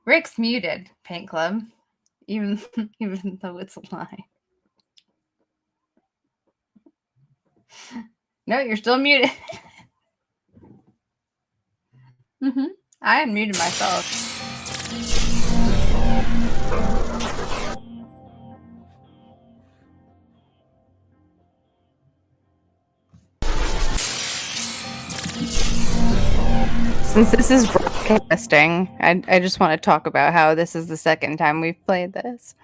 Rick's muted, Paint Club, even though it's a lie. No, you're still muted. I unmuted myself. Since this is broadcasting, I just want to talk about how this is the second time we've played this.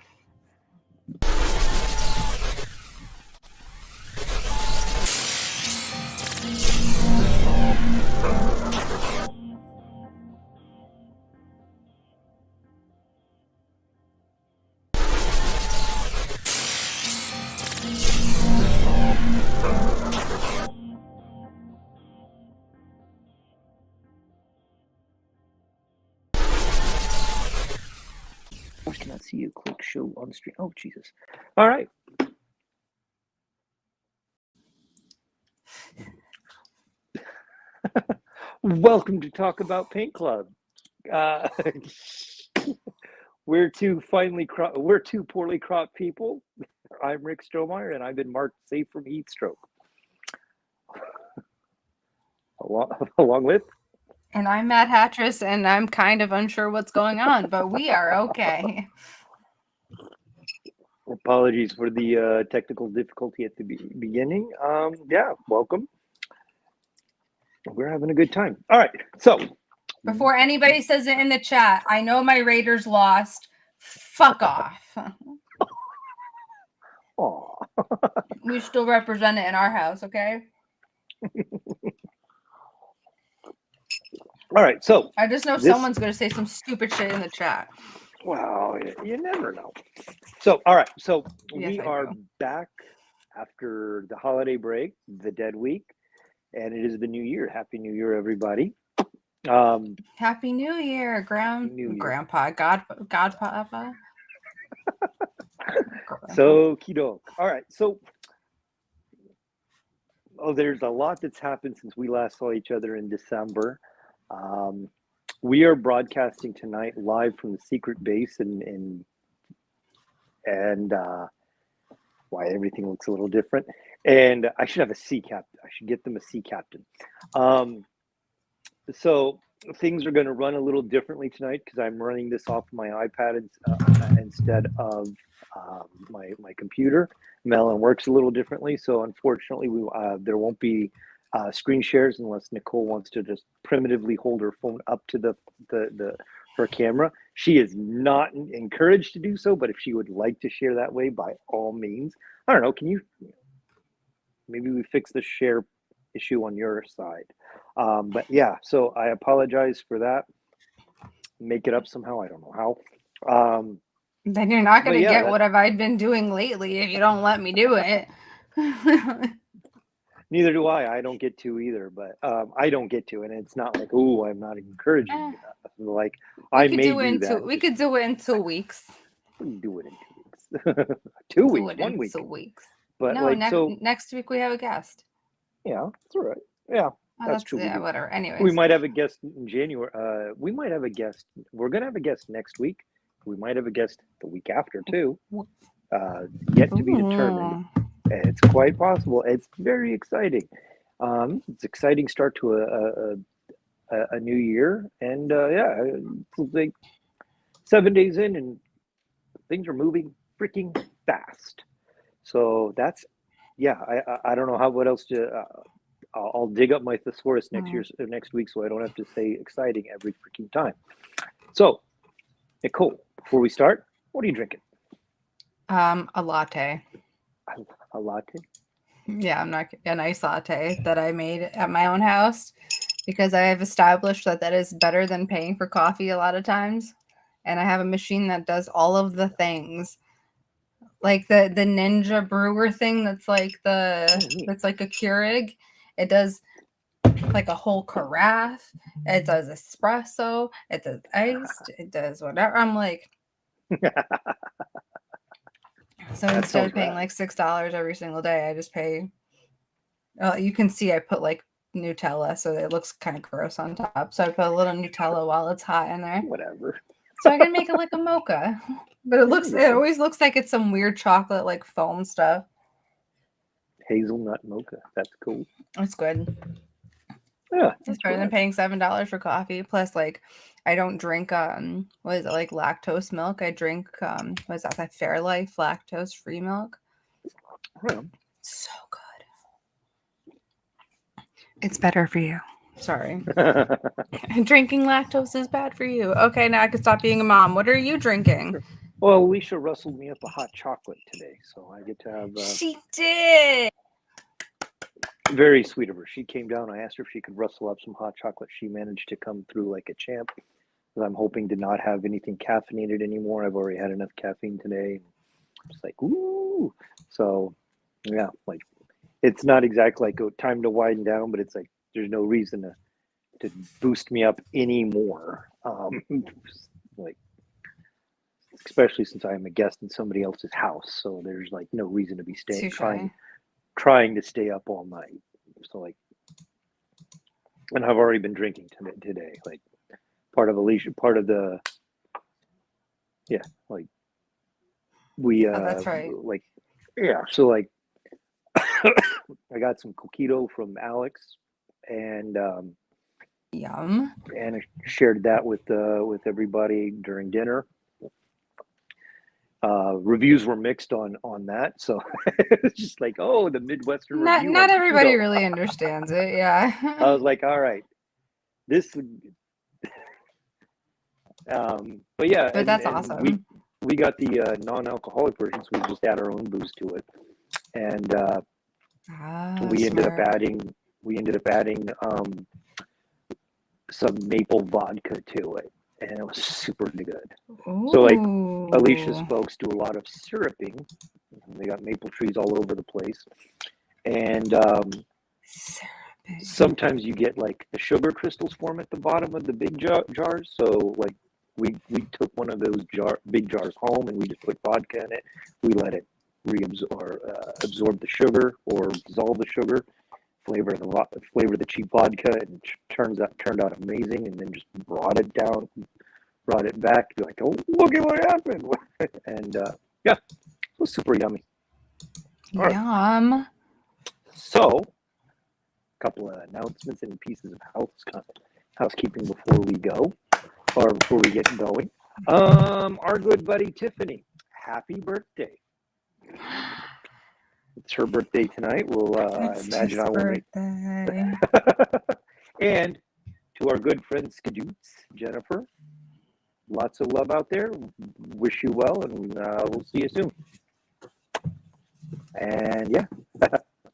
I cannot see you. Click show on stream. Oh, Jesus. All right. Welcome to Talk About Paint Club. We're two poorly cropped people. I'm Rick Strohmeyer, and I've been marked safe from heat stroke. Along with? And I'm Matt Hattress, and I'm kind of unsure what's going on, but we are okay. Apologies for the technical difficulty at the beginning. Yeah, welcome. We're having a good time. All right, so. Before anybody says it in the chat, I know my Raiders lost. Fuck off. Aw. We still represent it in our house, okay? All right, so. I just know someone's going to say some stupid shit in the chat. Well, you never know. So, all right, so yes, we are back after the holiday break, the dead week, and it is the new year. Happy New Year, everybody. Happy New Year, Grandpa, Godpapa. So, Kidok. All right, so there's a lot that's happened since we last saw each other in December. We are broadcasting tonight live from the secret base and why everything looks a little different. And I should have a sea captain. I should get them a sea captain. So things are going to run a little differently tonight because I'm running this off my iPad instead of my computer. Melon works a little differently, so unfortunately, there won't be screen shares unless Nicole wants to just primitively hold her phone up to her camera. She is not encouraged to do so, but if she would like to share that way, by all means. I don't know. Can you? Maybe we fix the share issue on your side. But yeah, so I apologize for that. Make it up somehow. I don't know how. Then you're not going to get what have I been doing lately if you don't let me do it. Neither do I. I don't get to either, but I don't get to, and it's not like, oh, I'm not encouraging you. Like I may do that. We could do it in 2 weeks. We can do it in 2 weeks. 2 weeks, 1 week. 2 weeks. But no, next week we have a guest. Yeah, that's all right. Yeah, that's true. Yeah, whatever. Anyways, we might have a guest in January. We might have a guest. We're gonna have a guest next week. We might have a guest the week after too. Yet to be determined. It's quite possible. It's very exciting. It's exciting start to a new year, and yeah, it's like 7 days in, and things are moving freaking fast. So that's yeah. I don't know what else to. I'll dig up my thesaurus next week, so I don't have to say exciting every freaking time. So, Nicole, before we start, what are you drinking? A latte. A latte? Yeah, I'm not a nice latte that I made at my own house because I have established that is better than paying for coffee a lot of times. And I have a machine that does all of the things. Like the Ninja Brewer thing that's like that's like a Keurig. It does like a whole carafe. It does espresso. It does iced. It does whatever. I'm like, so That instead of sounds paying rad. like $6 every single day, I just pay. You can see I put like Nutella, so it looks kind of gross on top. So I put a little Nutella while it's hot in there, Whatever. so I can make it like a mocha. But it There you go. always looks like it's some weird chocolate like foam stuff. Hazelnut mocha. That's cool. It's good. Yeah, It's better than paying $7 for coffee. Plus, like, I don't drink what is it, like lactose milk? I drink what is that, like Fairlife lactose free milk. Well, So good. It's better for you. Sorry. Drinking lactose is bad for you. Okay, now I can stop being a mom. What are you drinking? well, Alicia rustled me up a hot chocolate today, so I get to have. She did. Very sweet of her. She came down. I asked her if she could rustle up some hot chocolate. She managed to come through like a champ. I'm hoping to not have anything caffeinated anymore. I've already had enough caffeine today. It's like, ooh. So, yeah, like it's not exactly like time to wind down, but it's like there's no reason to boost me up anymore. Like, especially since I am a guest in somebody else's house, so there's like no reason to be trying to stay up all night. So like, and I've already been drinking today. Like part of Alicia, part of the, yeah, like we that's right. like, yeah. So like, I got some coquito from Alex, and Yum. and I shared that with everybody during dinner. Reviews were mixed on that, so it's just like, oh, the Midwestern review. Not everybody really understands it. Yeah. I was like, all right, this would. But yeah, But that's awesome. We got the non-alcoholic version, so we just add our own booze to it, and we ended up adding some maple vodka to it, and it was super good. Ooh. So like Alicia's folks do a lot of syruping. They got maple trees all over the place, and sometimes you get like the sugar crystals form at the bottom of the big jars. So like we took one of those big jars home, and we just put vodka in it. We let it absorb the sugar or dissolve the sugar, flavor the cheap vodka, and turned out amazing. And then just brought it back, be like, oh, look at what happened. And yeah, it was super yummy. Yum. Right. So, a couple of announcements and pieces of housekeeping before we get going. Our good buddy Tiffany, happy birthday. It's her birthday tonight. We'll imagine I will make. And to our good friend Skadoots, Jennifer, lots of love out there. Wish you well, and we'll see you soon. And yeah,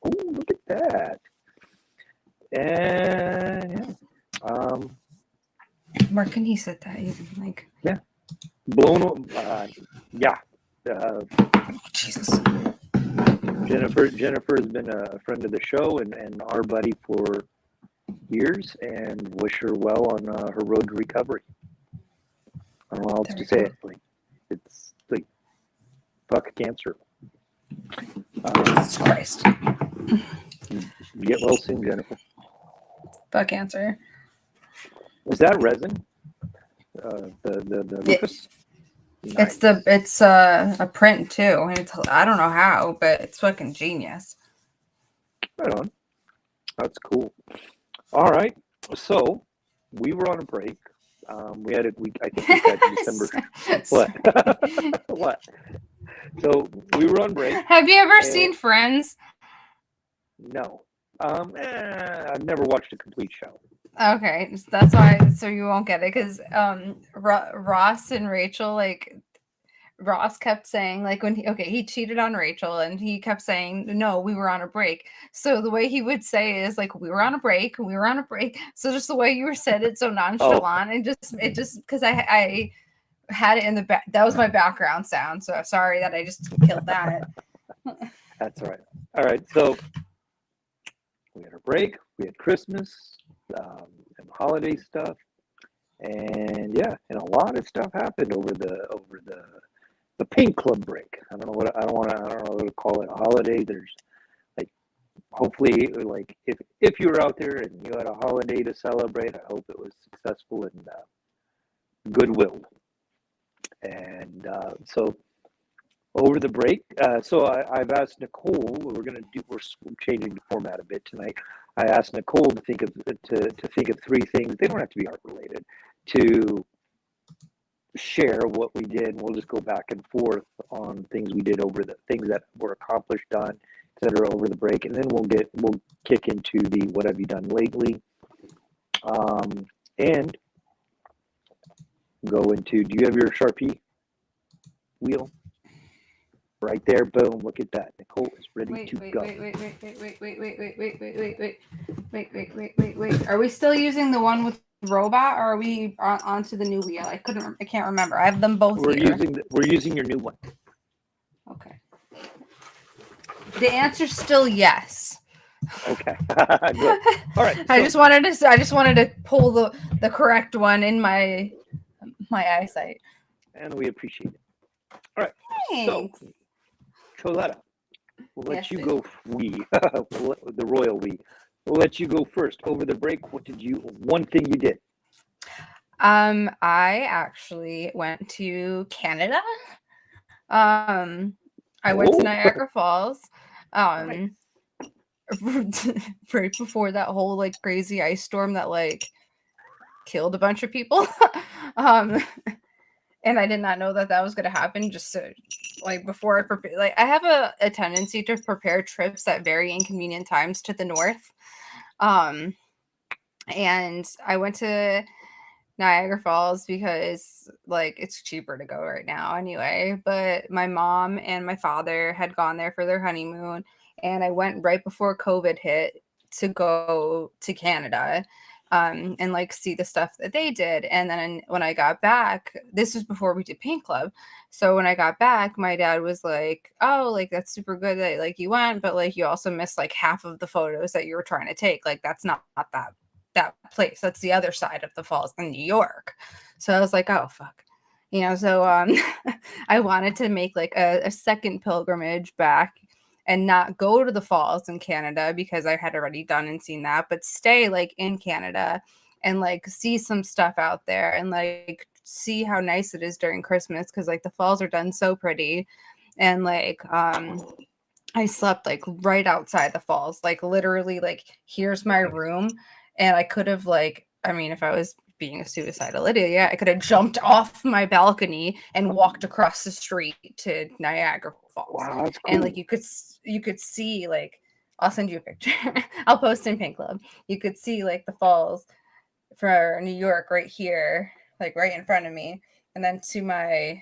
oh, look at that. And yeah, where can he sit that even? Like, yeah, blown. Yeah. Jesus. Jennifer has been a friend of the show and our buddy for years, and wish her well on her road to recovery. I don't know how else to say it. Like, it's like, fuck cancer. Jesus Christ. Get well soon, Jennifer. Fuck cancer. Is that resin? The lupus? Nice. It's a print too. I don't know how, but it's fucking genius. Right on. That's cool. All right. So we were on a break. We had it. I think we had December. What? Sorry. What? So we were on break. Have you ever And seen Friends? no, I've never watched a complete show. Okay, that's why. So you won't get it because Ross and Rachel, like Ross kept saying, like when he cheated on Rachel, and he kept saying, no, we were on a break. So the way he would say is like, we were on a break, we were on a break. So just the way you were said it so Oh, nonchalant, and just because I had it in the back, that was my background sound. So sorry that I just killed that. that's all right. All right. So we had a break. We had Christmas and holiday stuff, and yeah, and a lot of stuff happened over the Paint Club break. I don't know what I don't know what to call it. A holiday. There's like hopefully like if you were out there and you had a holiday to celebrate, I hope it was successful and goodwill. And so over the break, I've asked Nicole. We're changing the format a bit tonight. I asked Nicole to think of three things. They don't have to be art related. To share what we did. We'll just go back and forth on things we did over the things that were accomplished, done, etc. over the break, and then we'll kick into the what have you done lately, and go into. Do you have your Sharpie wheel? Right there, boom! Look at that. Nicole is ready to go. Wait. Are we still using the one with robot, or are we onto the new wheel? I can't remember. I have them both here. We're using your new one. Okay. The answer's still yes. Okay. Good. All right. I just wanted to pull the correct one in my eyesight. And we appreciate it. All right. Thanks. So, Choletta, we'll let Yes, you please. go. The royal we. We'll let you go first. Over the break, one thing you did? I actually went to Canada. I went to Oh. Niagara Falls. Nice. Right before that whole like crazy ice storm that like killed a bunch of people. And I did not know that was going to happen. Just so, like before I prepare, like I have a tendency to prepare trips at very inconvenient times to the north. And I went to Niagara Falls because like it's cheaper to go right now anyway. But my mom and my father had gone there for their honeymoon, and I went right before COVID hit to go to Canada. And like see the stuff that they did. And then when I got back, this was before we did Paint Club. So when I got back, my dad was like, "Oh, like that's super good that like you went, but like you also missed like half of the photos that you were trying to take. Like that's not that place. That's the other side of the falls in New York." So I was like, "Oh fuck." So I wanted to make like a second pilgrimage back and not go to the falls in Canada because I had already done and seen that, but stay like in Canada and like see some stuff out there and like see how nice it is during Christmas because like the falls are done so pretty. And like I slept like right outside the falls, like literally like here's my room. And I could have like, I mean, if I was being a suicidal idiot, yeah, I could have jumped off my balcony and walked across the street to Niagara Falls. Wow, that's cool. And like you could see like I'll send you a picture. I'll post in Paint Club. You could see like the falls for New York right here, like right in front of me. And then to my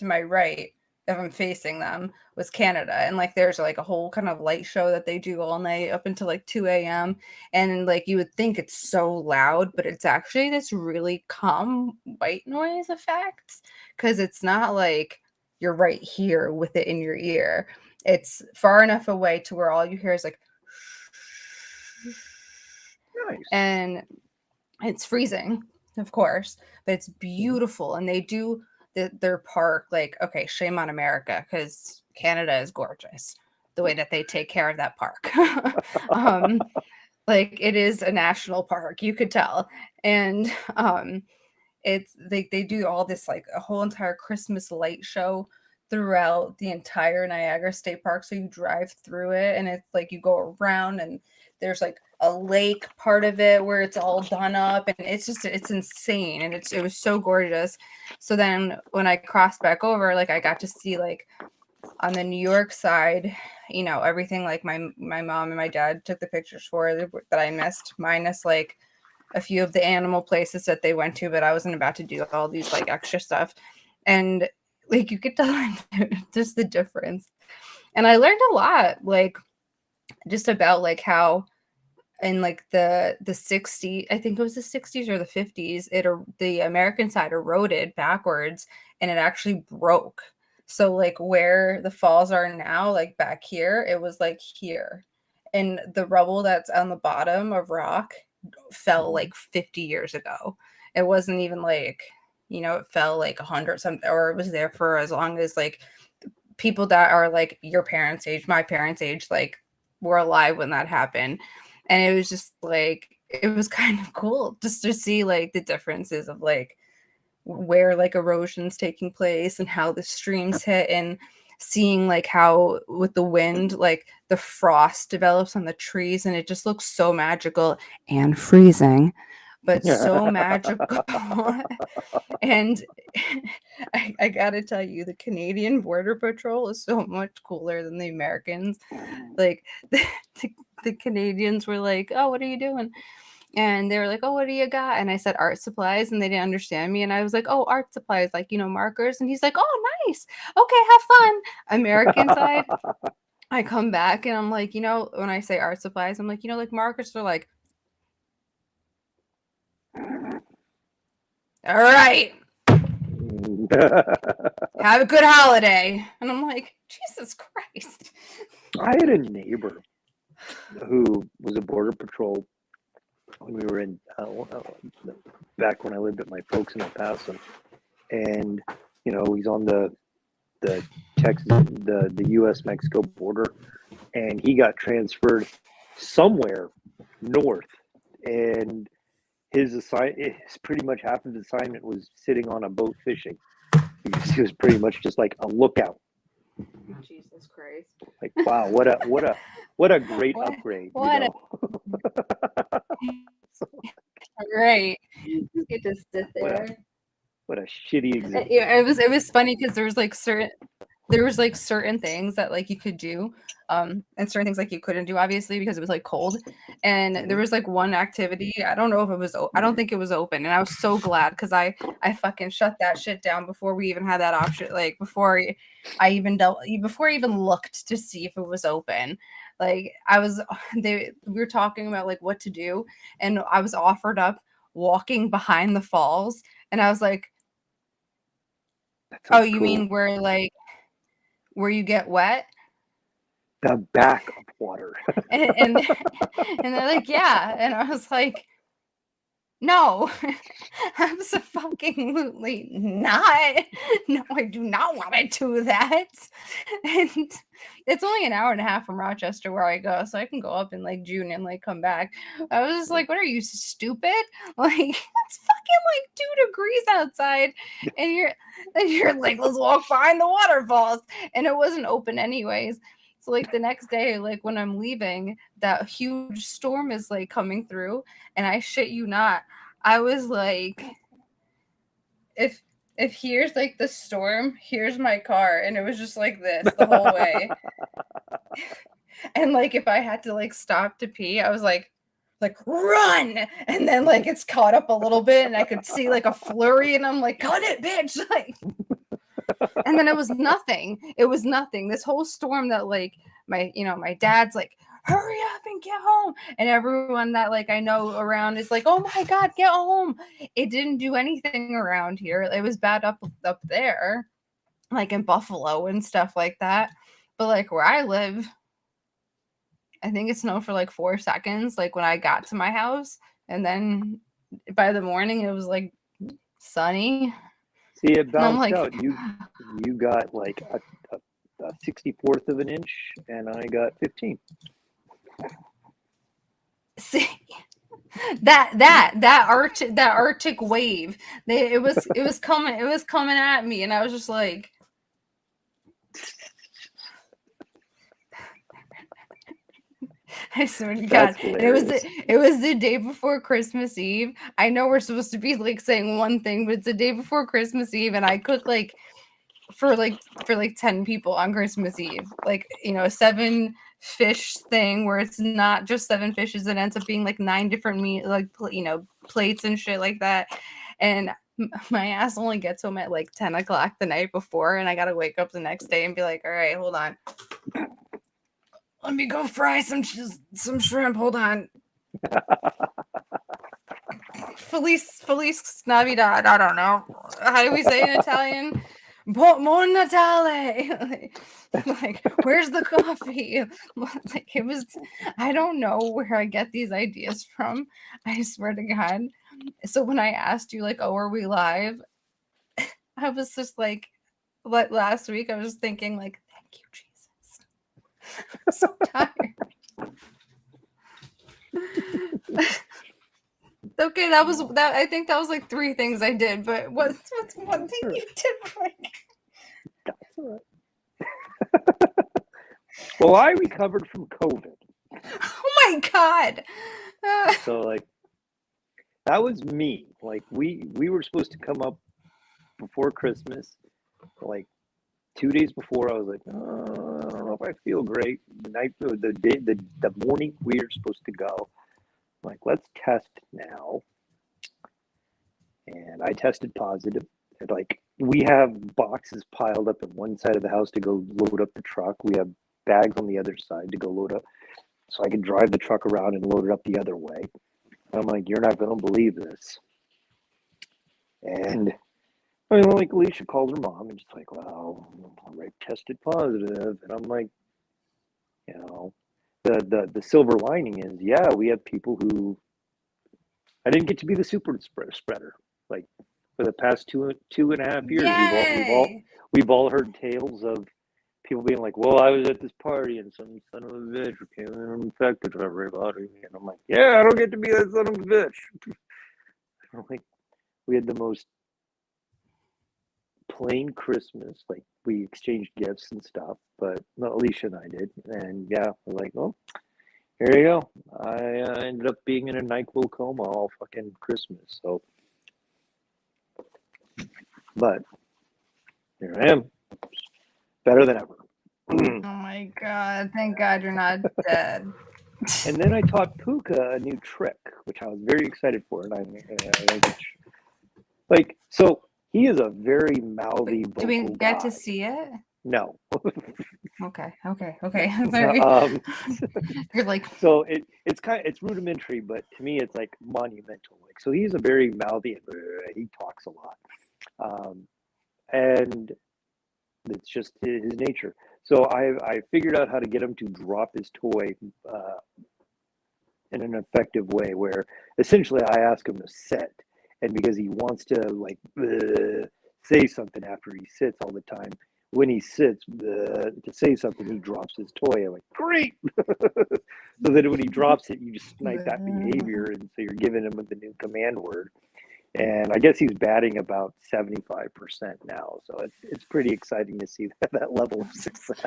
right, if I'm facing them, was Canada. And like there's like a whole kind of light show that they do all night up until like 2 a.m. And like you would think it's so loud, but it's actually this really calm white noise effect because it's not like you're right here with it in your ear. It's far enough away to where all you hear is like Nice. and it's freezing, of course, but it's beautiful. And they do their park like, okay, shame on America because Canada is gorgeous the way that they take care of that park. Like it is a national park, you could tell. And it's they do all this like a whole entire Christmas light show throughout the entire Niagara State Park. So you drive through it and it's like you go around and there's like a lake part of it where it's all done up, and it's insane, and it was so gorgeous. So then when I crossed back over, like I got to see like on the New York side, you know, everything like my mom and my dad took the pictures for that I missed, minus like a few of the animal places that they went to, but I wasn't about to do all these like extra stuff. And like you could tell just the difference. And I learned a lot, like just about like how in like the 60s, I think it was the 60s or the 50s, the American side eroded backwards and it actually broke. So like where the falls are now, like back here, it was like here. And the rubble that's on the bottom of rock fell like 50 years ago. It wasn't even like, you know, it fell like 100 something, or it was there for as long as like people that are like your parents' age, my parents' age, like were alive when that happened. And it was just like, it was kind of cool just to see like the differences of like where like erosion's taking place and how the streams hit, and seeing like how with the wind like the frost develops on the trees, and it just looks so magical and freezing, but so magical. And I gotta tell you, the Canadian Border Patrol is so much cooler than the Americans. Like the Canadians were like, "Oh, what are you doing?" And they were like, "Oh, what do you got?" And I said, "Art supplies," and they didn't understand me. And I was like, "Oh, art supplies, like, you know, markers." And he's like, "Oh, nice. Okay, have fun." American side, I come back and I'm like, you know, when I say art supplies, I'm like, you know, like markers are like, "All right, have a good holiday." And I'm like, Jesus Christ. I had a neighbor who was a border patrol when we were in back when I lived at my folks in El Paso, and you know he's on the Texas the U.S. Mexico border, and he got transferred somewhere north, and his pretty much half of his assignment was sitting on a boat fishing. He was pretty much just like a lookout. Jesus Christ. Like, wow, what a great upgrade. What you know? Right. You get to sit there. What a shitty example. Yeah, it was funny because there was like certain things that like you could do, and certain things like you couldn't do, obviously, because it was like cold. And there was like one activity, I don't know if it was I don't think it was open, and I was so glad because I fucking shut that shit down before we even had that option, like before I even looked to see if it was open. Like we were talking about like what to do, and I was offered up walking behind the falls, and I was like, "Oh, you cool. mean where you get wet?" The back of water. And they're like, "Yeah." And I was like, "No, absolutely not. No, I do not want to do that." And it's only an hour and a half from Rochester where I go, so I can go up in like June and like come back. I was just like, "What are you, stupid? Like it's fucking like 2 degrees outside, and you're like, let's walk behind the waterfalls." And it wasn't open anyways. So like the next day, like when I'm leaving, that huge storm is like coming through, and I shit you not, I was like, if here's like the storm, here's my car, and it was just like this the whole way. And like if I had to like stop to pee, I was like run, and then like it's caught up a little bit, and I could see like a flurry, and I'm like, cut it, bitch, like. And then it was nothing. It was nothing. This whole storm that like my dad's like, hurry up and get home. And everyone that like I know around is like, oh my God, get home. It didn't do anything around here. It was bad up there, like in Buffalo and stuff like that. But like where I live, I think it snowed for like 4 seconds, like when I got to my house. And then by the morning it was like sunny. See, it bounced like, out. You got like a 64th of an inch, and I got 15. See that Arctic wave. It was coming at me, and I was just like, I swear to God. That's And hilarious. it was the day before Christmas Eve. I know we're supposed to be like saying one thing, but it's the day before Christmas Eve, and I cook like for 10 people on Christmas Eve. Like, you know, a 7 fish thing where it's not just 7 fishes, it ends up being like 9 different meat, like you know, plates and shit like that. And my ass only gets home at like 10 o'clock the night before, and I gotta wake up the next day and be like, all right, hold on. Let me go fry some shrimp. Hold on. Feliz Navidad. I don't know. How do we say in Italian? Buon Natale. Like, where's the coffee? Like, it was, I don't know where I get these ideas from. I swear to God. So when I asked you, like, oh, are we live? I was just like last week, I was thinking, like, thank you, Jesus. I'm so tired. Okay, that was that. I think that was like 3 things I did, but what's one thing you did right? That's all right. Well, I recovered from COVID. Oh my God. So like that was me. Like we were supposed to come up before Christmas. Like 2 days before, I was like, oh, I don't know if I feel great. The morning we were supposed to go, I'm like, let's test now. And I tested positive. And like we have boxes piled up at one side of the house to go load up the truck. We have bags on the other side to go load up, so I could drive the truck around and load it up the other way. And I'm like, you're not gonna believe this. And I mean, like Alicia called her mom and just like, wow, I tested positive. And I'm like, you know, the silver lining is, yeah, we have people who I didn't get to be the super spreader. Like for the past 2.5 years, Yay! we've all heard tales of people being like, well, I was at this party and some son of a bitch came and infected everybody. And I'm like, yeah, I don't get to be that son of a bitch. I'm like, we had the most plain Christmas. Like we exchanged gifts and stuff, but no, Alicia and I did. And yeah, we're like, oh, here you go. I ended up being in a NyQuil coma all fucking Christmas. So, but here I am, better than ever. Oh my God! Thank God you're not dead. And then I taught Puka a new trick, which I was very excited for. And like, so he is a very mouthy, vocal Do we get to guy. see it? No. Okay. Sorry. You're like, so it's rudimentary, but to me it's like monumental. Like, so he's a very mouthy, he talks a lot, and it's just his nature. So I figured out how to get him to drop his toy in an effective way, where essentially I ask him to sit, and because he wants to like say something after he sits all the time, when he sits to say something, he drops his toy. I'm like, great. So that when he drops it, you just snipe that behavior, and so you're giving him the new command word. And I guess he's batting about 75% now, so it's pretty exciting to see that level of success.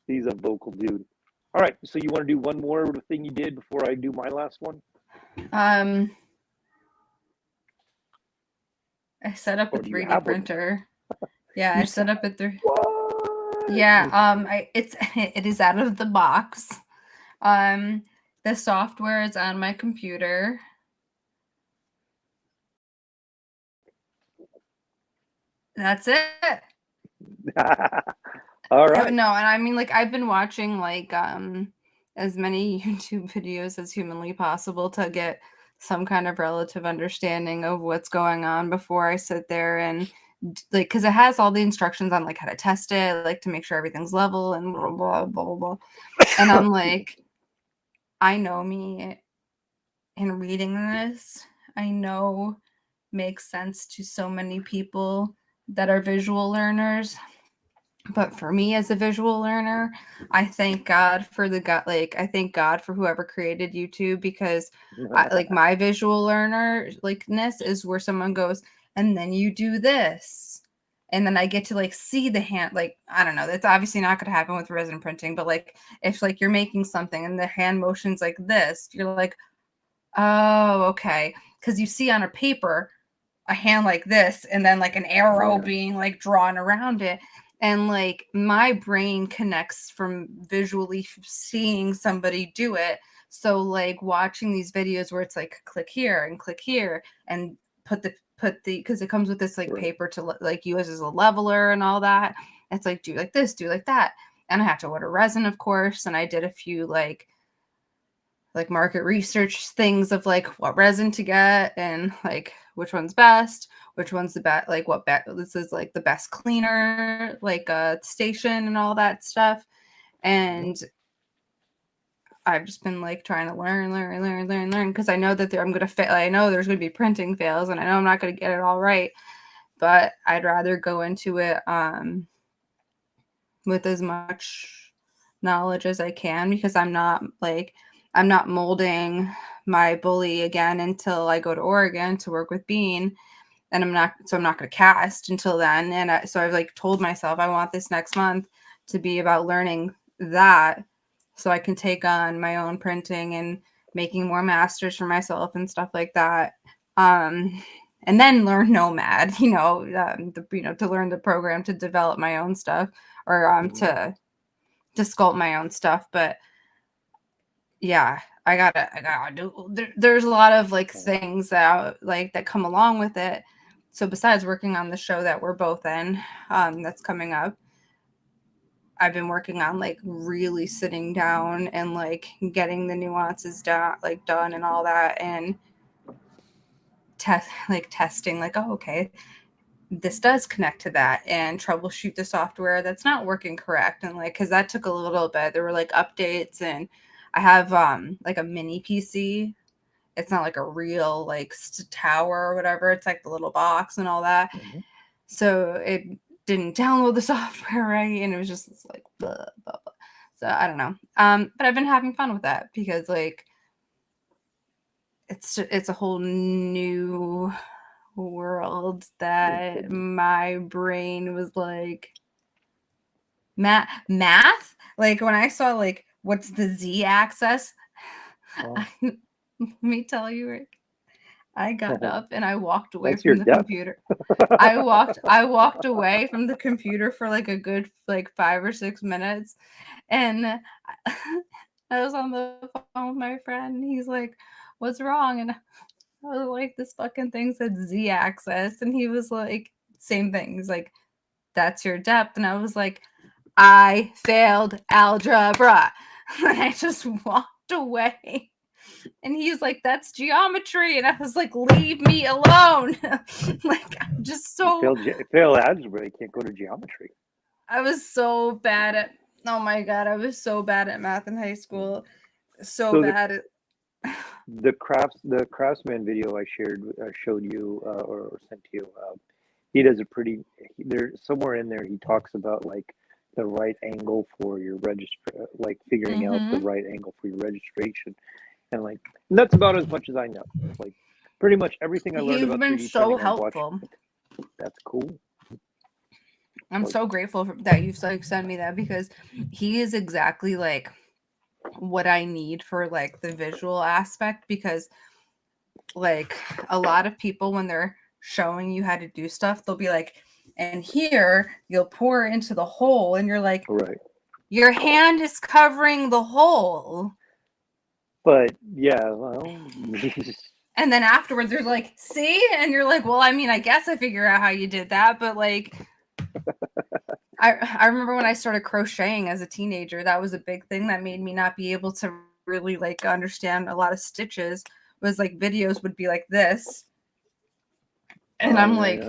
He's a vocal dude. All right, so you want to do one more of the thing you did before I do my last one? I set up a 3D printer. Yeah, I set up a 3D. What? Yeah, it is out of the box. The software is on my computer. That's it. All right. No, and I mean, like, I've been watching like as many YouTube videos as humanly possible to get some kind of relative understanding of what's going on before I sit there and like, because it has all the instructions on like how to test it, like to make sure everything's level and blah blah blah blah blah. And I'm like, I know me in reading this, I know makes sense to so many people that are visual learners. But for me as a visual learner, I thank God for I thank God for whoever created YouTube, because like my visual learner likeness is where someone goes, and then you do this, and then I get to like see the hand, like, I don't know, that's obviously not going to happen with resin printing, but like if like you're making something and the hand motions like this, you're like, oh, okay, because you see on a paper a hand like this and then like an arrow being like drawn around it, and like my brain connects from visually seeing somebody do it. So like watching these videos where it's like click here and put the because it comes with this like paper to like use as a leveler and all that. It's like do like this, do like that, and I have to order resin, of course, and I did a few like market research things of like what resin to get and like which one's best, which one's the best, like what this is like the best cleaner, like station and all that stuff. And I've just been like trying to learn because I know that I'm gonna fail. I know there's gonna be printing fails, and I know I'm not gonna get it all right. But I'd rather go into it with as much knowledge as I can, because I'm not molding my bully again until I go to Oregon to work with Bean, and I'm not going to cast until then. And so I've like told myself I want this next month to be about learning that, so I can take on my own printing and making more masters for myself and stuff like that. And then learn Nomad, to learn the program to develop my own stuff, or to sculpt my own stuff. But yeah, I gotta do. There's a lot of like things that that come along with it. So besides working on the show that we're both in, that's coming up, I've been working on like really sitting down and like getting the nuances done and all that, and testing like, oh, okay, this does connect to that, and troubleshoot the software that's not working correct. And like, because that took a little bit, there were like updates, and I have like a mini PC. It's not like a real like tower or whatever, it's like the little box and all that. So it didn't download the software right, and it was just like blah, blah, blah. So I don't know, but I've been having fun with that, because like it's a whole new world that my brain was like, math. Like when I saw like what's the z-axis, let me tell you, Rick, I got up and I walked away from the computer. I walked away from the computer for like a good like 5 or 6 minutes, and I was on the phone with my friend, and he's like, what's wrong? And I was like, this fucking thing said z-axis, and he was like, same thing. He's like, that's your depth. And I was like, I failed algebra. And I just walked away. And he's like, that's geometry. And I was like, leave me alone. Like, I'm just so... Fail algebra, you can't go to geometry. I was so bad at... Oh my God, I was so bad at math in high school. So bad at... The craftsman video I showed you or sent to you, he does a pretty, there's somewhere in there he talks about like the right angle for your like figuring out the right angle for your registration, and like, and that's about as much as I know. Like pretty much everything I learned about 3D printing, so helpful. That's cool. I'm so grateful that you've like sent me that, because he is exactly like what I need for like the visual aspect, because like a lot of people, when they're showing you how to do stuff, they'll be like, and here you'll pour into the hole, and you're like, right, your hand is covering the hole. But yeah, well, and then afterwards they're like, see? And you're like, well, I mean, I guess I figure out how you did that, but like I remember when I started crocheting as a teenager, that was a big thing that made me not be able to really like understand a lot of stitches, was like videos would be like this. And I'm like,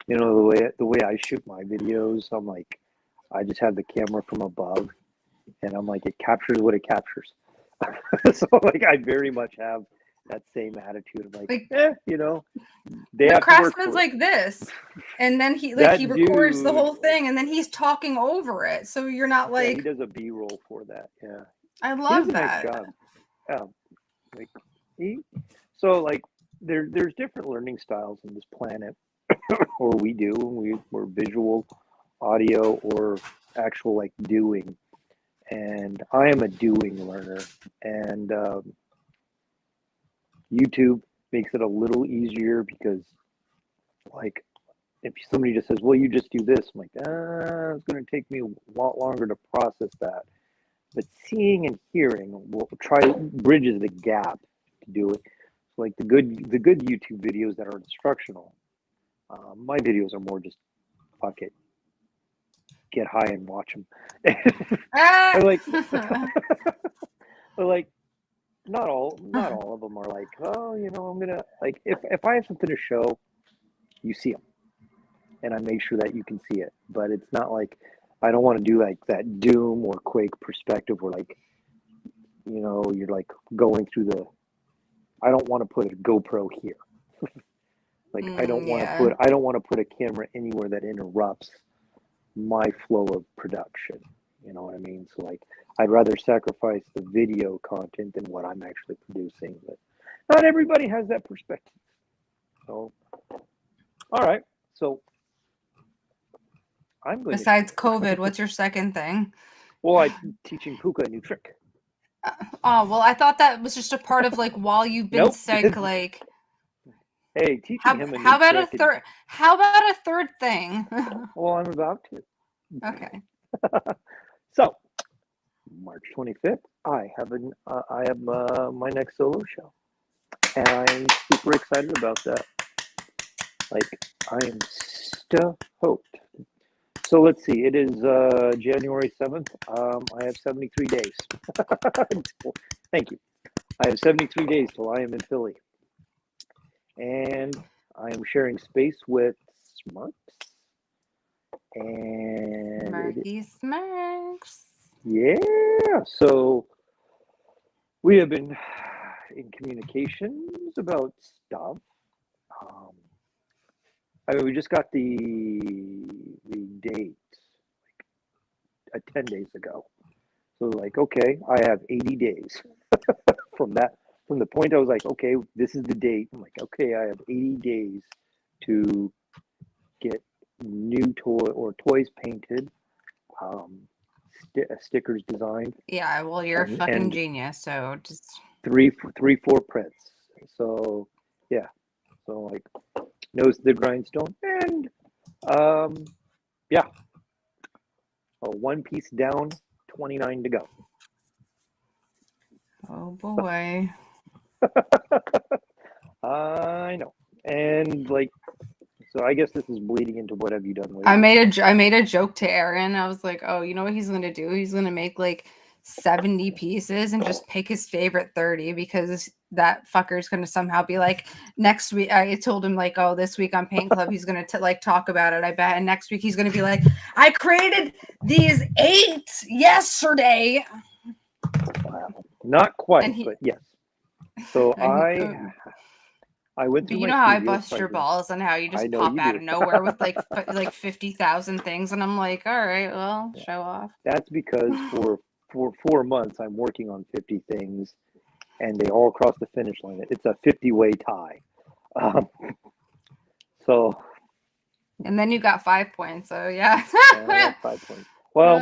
you know, the way I shoot my videos, I'm like, I just have the camera from above, and I'm like, it captures what it captures. So like, I very much have that same attitude of like you know, the craftsman's like this, and then he like he records the whole thing, and then he's talking over it, so you're not like, he does a B-roll for that. Yeah, I love that. Nice job. Like so like there's different learning styles on this planet, or we do. We're visual, audio, or actual like doing. And I am a doing learner, and YouTube makes it a little easier because, like, if somebody just says, "Well, you just do this," I'm like, it's going to take me a lot longer to process that. But seeing and hearing will try bridges the gap to do it. So like the good YouTube videos that are instructional. My videos are more just fuck it, get high and watch them. Ah! like, like not all of them are like, oh, I'm gonna like if I have something to show, you see them, and I make sure that you can see it. But it's not like I don't want to do like that Doom or Quake perspective where like you're like going through the. I don't want to put a GoPro here. Like I don't want to put a camera anywhere that interrupts my flow of production. You know what I mean? So like I'd rather sacrifice the video content than what I'm actually producing. But not everybody has that perspective. So all right. So I'm going Besides COVID, what's your second thing? Well, I'm teaching Puka a new trick. Oh, well, I thought that was just a part of like while you've been Nope. sick, like Hey, teaching him a new how about trick. How about a third thing? Well, I'm about to. Okay. So, March 25th, I have my next solo show, and I'm super excited about that. Like, I am stoked. So let's see. It is January 7th. I have 73 days. Thank you. I have 73 days till I am in Philly, and I am sharing space with Smarks. And Marky Smarks. Yeah, so we have been in communications about stuff. I mean, we just got the date like 10 days ago. So like, okay, I have 80 days from the point I was like, okay, this is the date. I'm like, okay, I have 80 days to get new toys painted, stickers designed. Yeah, well, you're a fucking genius, so just 4 prints. So yeah, so like nose to the grindstone, and yeah, one piece down, 29 to go. oh boy. I know, and like, so I guess this is bleeding into what have you done lately? I made a joke to Aaron. I was like, oh, you know what he's gonna do? He's gonna make like 70 pieces and just pick his favorite 30 because that fucker's gonna somehow be like next week. I told him like, oh, this week on Paint Club he's gonna like talk about it, I bet, and next week he's gonna be like, I created these 8 yesterday. Wow. Not quite, but yes. So I went through. But you know how I bust your balls and how you just pop out of nowhere with like 50,000 things, and I'm like, all right, well, show off. That's because for 4 months I'm working on 50 things, and they all cross the finish line. It's a 50-way tie. So. And then you got 5 points. So yeah. 5 points. Well,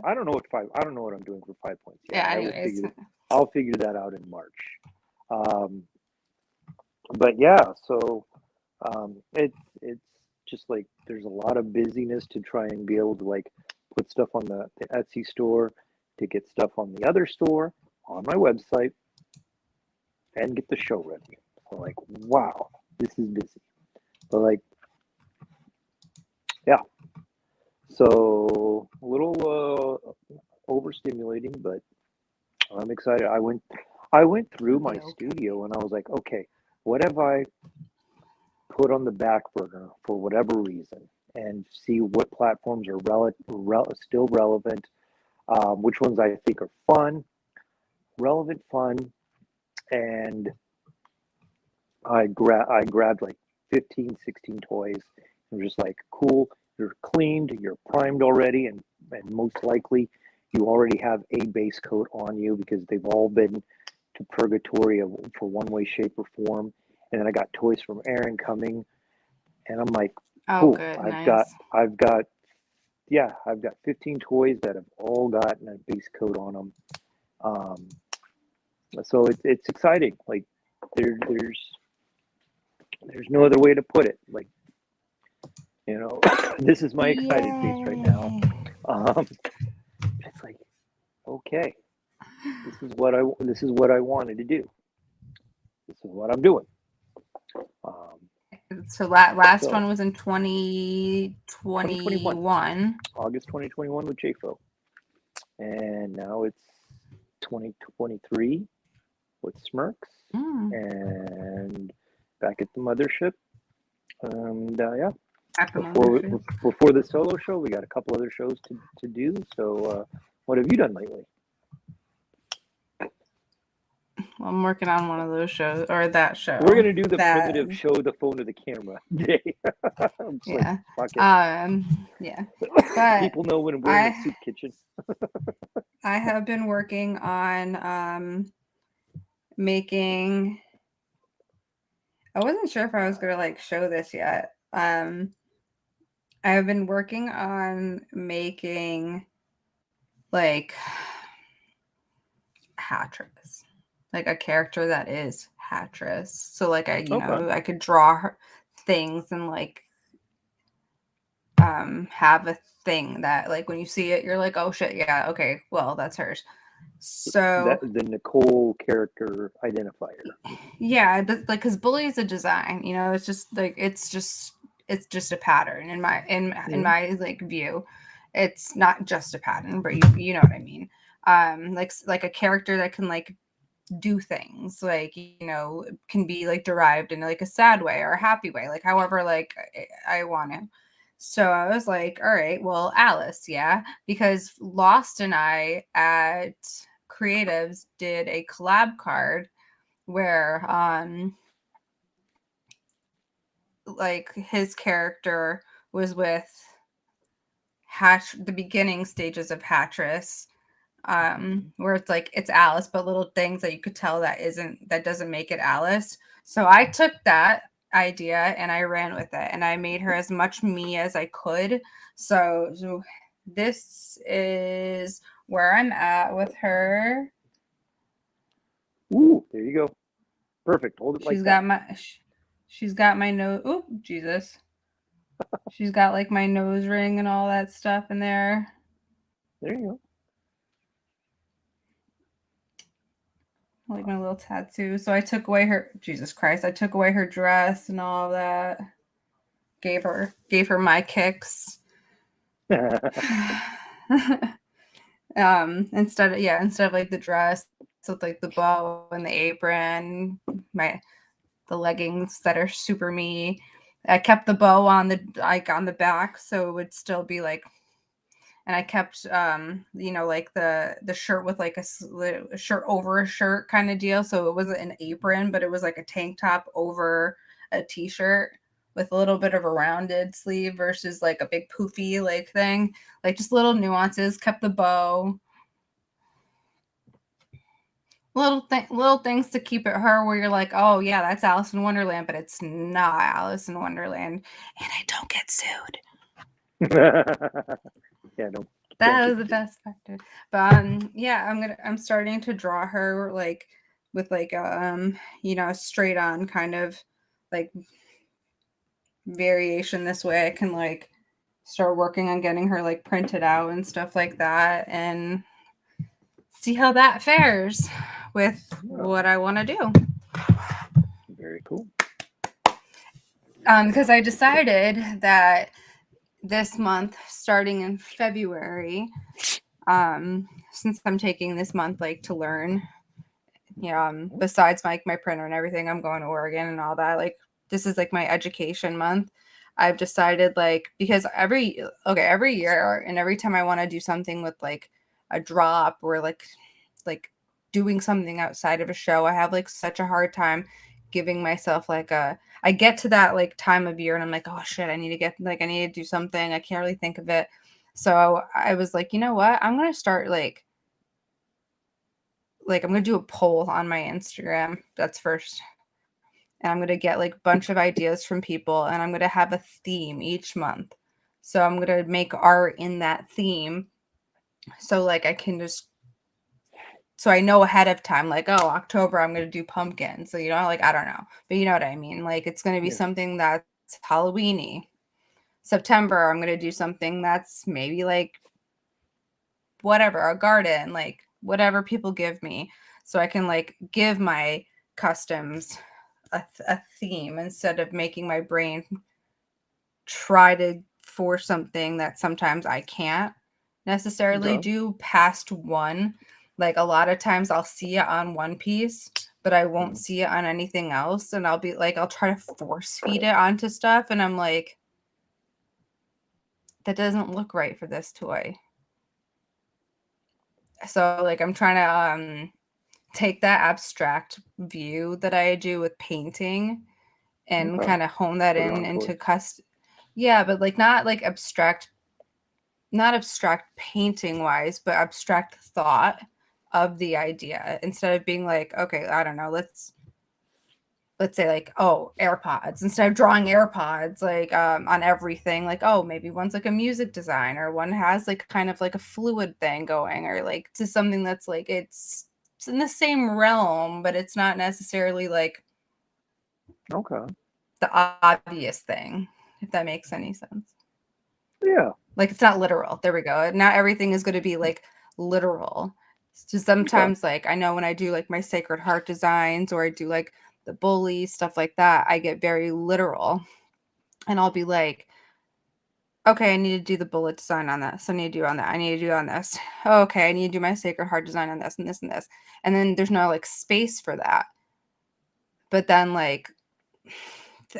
I don't know what I'm doing for 5 points. Yeah. Anyways, I'll figure that out in March. But yeah, so it's just like there's a lot of busyness to try and be able to like put stuff on the Etsy store, to get stuff on the other store, on my website, and get the show ready. So like, wow, this is busy. But like, yeah. So a little overstimulating, but I'm excited. I went through my studio and I was like, okay, what have I put on the back burner for whatever reason, and see what platforms are still relevant, which ones I think are fun, and I grabbed like 15, 16 toys. I'm just like, cool, you're cleaned, you're primed already, and most likely you already have a base coat on you because they've all been to purgatory for one way, shape, or form. And then I got toys from Aaron coming And I'm like, Oh, cool. good. I've Nice. got, yeah, I've got 15 toys that have all gotten a base coat on them. Um, so it's exciting. Like there's no other way to put it. Like, this is my excited face right now. Yay. It's like, okay, this is what I wanted to do. This is what I'm doing. Um, So last so one was in 2021, 2021. August 2021 with JFO, and now it's 2023 with Smirks, Mm, and back at the mothership. And yeah, at the mothership. before the solo show, we got a couple other shows to do. So, what have you done lately? Well, I'm working on one of those shows or that show. We're gonna do the that, primitive show the phone to the camera day. I'm just yeah. like, fuck Yeah. it. But People know when we're in the soup kitchen. I have been working on making. I wasn't sure if I was gonna like show this yet. I've been working on making like Hattress, like a character that is Hattress. So like Okay. I could draw her things and like have a thing that like when you see it you're like, oh shit, yeah, okay, well that's hers. That So the Nicole character identifier. yeah, like because bully is a design, it's just like it's just a pattern in my in Mm-hmm. my like view. It's not just a pattern, but you know what I mean. Like a character that can like do things like can be like derived in like a sad way or a happy way, like however like I want to. So I was like, all right, well, Alice, yeah, because Lost and I at Creatives did a collab card where like his character was with the beginning stages of Hattress, where it's like it's Alice but little things that you could tell that doesn't make it Alice. So I took that idea and I ran with it and I made her as much me as I could. So this is where I'm at with her. Ooh, there you go. Perfect. Hold it like She's that. got my she's got my nose. Oh, Jesus. She's got like my nose ring and all that stuff in there. There you go. Like my little tattoo. So I took away her Jesus Christ. I took away her dress and all of that. Gave her my kicks. Instead of like the dress with like the bow and the apron, the leggings that are super me. I kept the bow on the back so it would still be like, and I kept like the shirt with like a shirt over a shirt kind of deal, so it wasn't an apron but it was like a tank top over a t-shirt with a little bit of a rounded sleeve versus like a big poofy like thing, like just little nuances. Kept the bow, little things to keep it her where you're like, oh yeah, that's Alice in Wonderland, but it's not Alice in Wonderland, and I don't get sued. Yeah, don't That get was the best factor. But yeah, I'm starting to draw her like with like straight on kind of like variation. This way I can like start working on getting her like printed out and stuff like that and see how that fares with what I want to do. very cool. Because I decided that this month, starting in February, since I'm taking this month like to learn, besides my printer and everything, I'm going to Oregon and all that. Like this is like my education month. I've decided like because every year and every time I want to do something with like a drop or like doing something outside of a show, I have like such a hard time giving myself like I get to that like time of year and I'm like, oh shit, I need to do something. I can't really think of it. So I was like, you know what? I'm gonna start like I'm gonna do a poll on my Instagram. That's first. and I'm going to get like a bunch of ideas from people, and I'm going to have a theme each month. So I'm going to make art in that theme. So like I can just, so I know ahead of time, like, oh, October, I'm going to do pumpkins. So, you know, like, I don't know, but you know what I mean? Like, it's going to be Yeah. something that's Halloween-y. September, I'm going to do something that's maybe like whatever, a garden, like whatever people give me. So I can like give my customs a theme instead of making my brain try to force something that sometimes I can't necessarily Okay. do past one. Like a lot of times I'll see it on one piece, but I won't Mhm. see it on anything else. And I'll be like, I'll try to force feed it onto stuff. And I'm like, that doesn't look right for this toy. So like I'm trying to take that abstract view that I do with painting and Okay. kind of hone that Put it in on toy. into yeah, but like not like abstract, not abstract painting wise, but abstract thought of the idea instead of being like, okay, I don't know, let's say like, oh, AirPods, instead of drawing AirPods like on everything, like, oh, maybe one's like a music design, or one has like kind of like a fluid thing going, or like to something that's like it's in the same realm, but it's not necessarily like Okay. the obvious thing, if that makes any sense. Yeah. Like it's not literal. There we go. Not everything is going to be like literal. So Okay. sometimes like I know when I do like my Sacred Heart designs, or I do like the bully stuff like that, I get very literal. And I'll be like, okay, I need to do the bullet design on this. I need to do on that. I need to do on this. Okay, I need to do my Sacred Heart design on this and this and this. And then there's no like space for that. But then like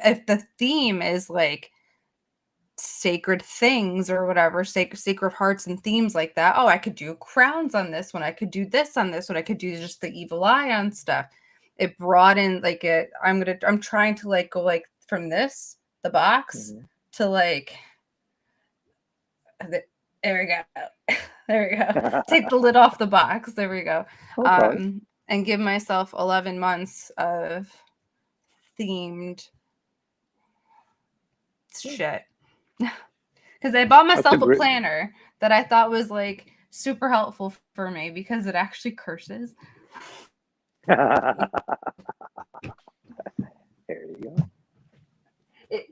if the theme is like sacred things or whatever, sacred hearts and themes like that, oh, I could do crowns on this one. I could do this on this one. I could do just the evil eye on stuff. It broadened like it. I'm trying to like go like from this, the box, Mhm. to like there we go. There we go. Take the lid off the box. There we go. Okay. And give myself 11 months of themed Yeah. shit. Because I bought That's a myself a great. planner that I thought was like super helpful for me because it actually curses. There you go.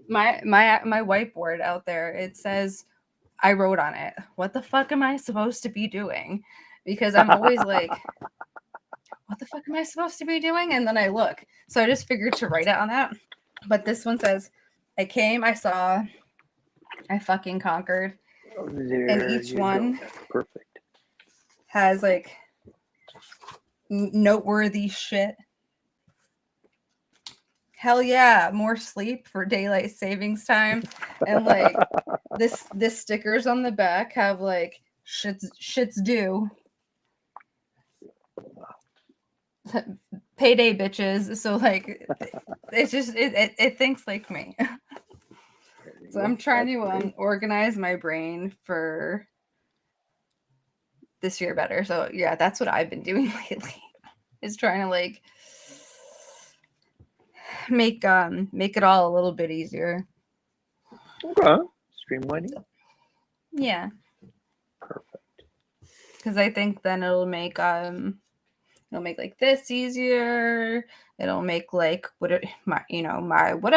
My whiteboard out there, it says I wrote on it. What the fuck am I supposed to be doing? Because I'm always like, what the fuck am I supposed to be doing? And then I look. So I just figured to write it on that. But this one says, I came, I saw, I fucking conquered. And There each you go. one That's perfect. has like noteworthy shit. Hell yeah, more sleep for daylight savings time. And like this stickers on the back have like shit's due. Payday bitches. So like it's just it thinks like me. There you So go. I'm trying That's to great. organize my brain for this year better. So yeah, that's what I've been doing lately. Is trying to like make it all a little bit easier. Okay. Streamlining. Yeah, Perfect. because I think then it'll make like this easier. It'll make like what have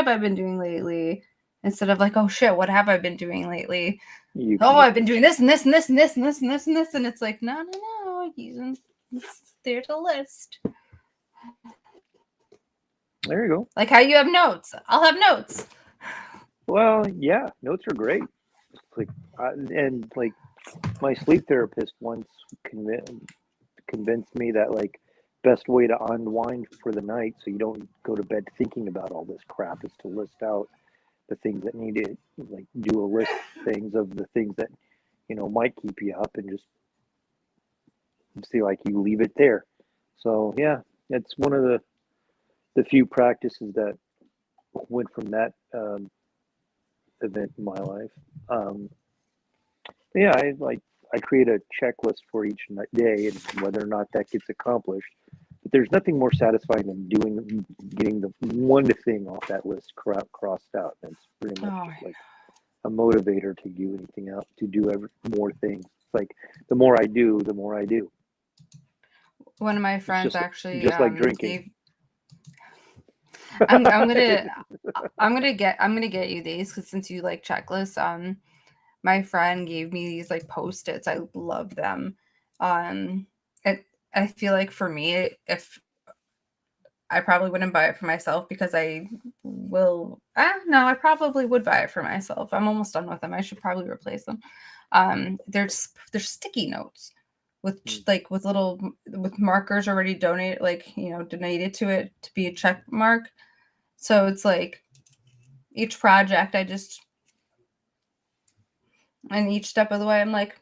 I been doing lately, instead of like, oh shit, what have I been doing lately? You Oh, can I've just. been doing this and this and this and this and this and this and this, and it's like, no, it's there to list. There you go. Like how you have notes. I'll have notes. Well, yeah, notes are great. Like, and like my sleep therapist once convinced me that like best way to unwind for the night, so you don't go to bed thinking about all this crap, is to list out the things that need to, like, do a list things of the things that might keep you up, and just see, like, you leave it there. So yeah, it's one of the few practices that went from that event in my life. Um, yeah, I create a checklist for each day, and whether or not that gets accomplished there's nothing more satisfying than getting the one thing off that list crossed out. That's pretty much Oh, just like a motivator to do anything else, to do more things. It's like the more I do, the more I do. one of my It's friends actually just like drinking. gave. I'm gonna get you these because since you like checklists, my friend gave me these like post-its. I love them. I feel like for me, if I probably wouldn't buy it for myself because I will. No, I probably would buy it for myself. I'm almost done with them. I should probably replace them. They're sticky notes with with little with markers already donated, donated to it to be a check mark. So it's like each project, and each step of the way, I'm like,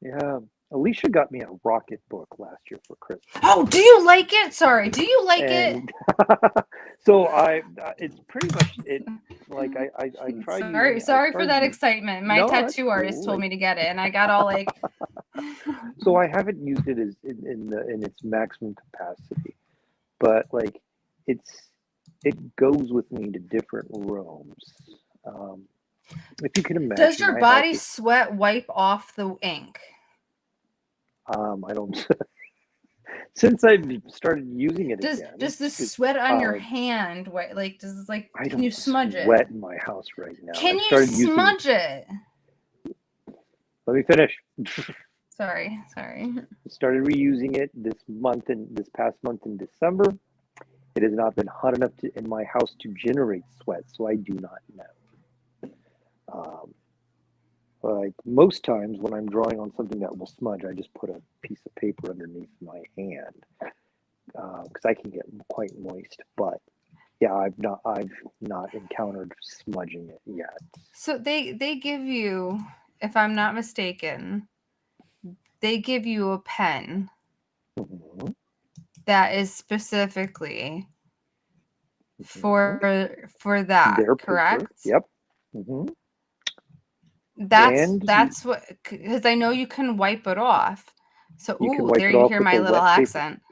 yeah. Alicia got me a Rocket book last year for Christmas. oh, do you like it? Sorry, do you like it? So it's pretty much it. Like I tried. Sorry for that excitement. My tattoo artist told me to get it, and I got all like. So I haven't used it as in its maximum capacity, but like it goes with me to different rooms. If you can imagine, does your body sweat wipe off the ink? I don't. Since I started using it again, does the sweat on your hand can you smudge it? Sweat in my house right now. Can you smudge it? Let me finish. Sorry. I started reusing it this past month in December. It has not been hot enough in my house to generate sweat, so I do not know. Like most times when I'm drawing on something that will smudge, I just put a piece of paper underneath my hand because I can get quite moist. But yeah, I've not encountered smudging it yet. So they give you, if I'm not mistaken, they give you a pen that is specifically for that, correct? Picture. Yep. Mm-hmm. That's what, because I know you can wipe it off. So there you hear my little accent.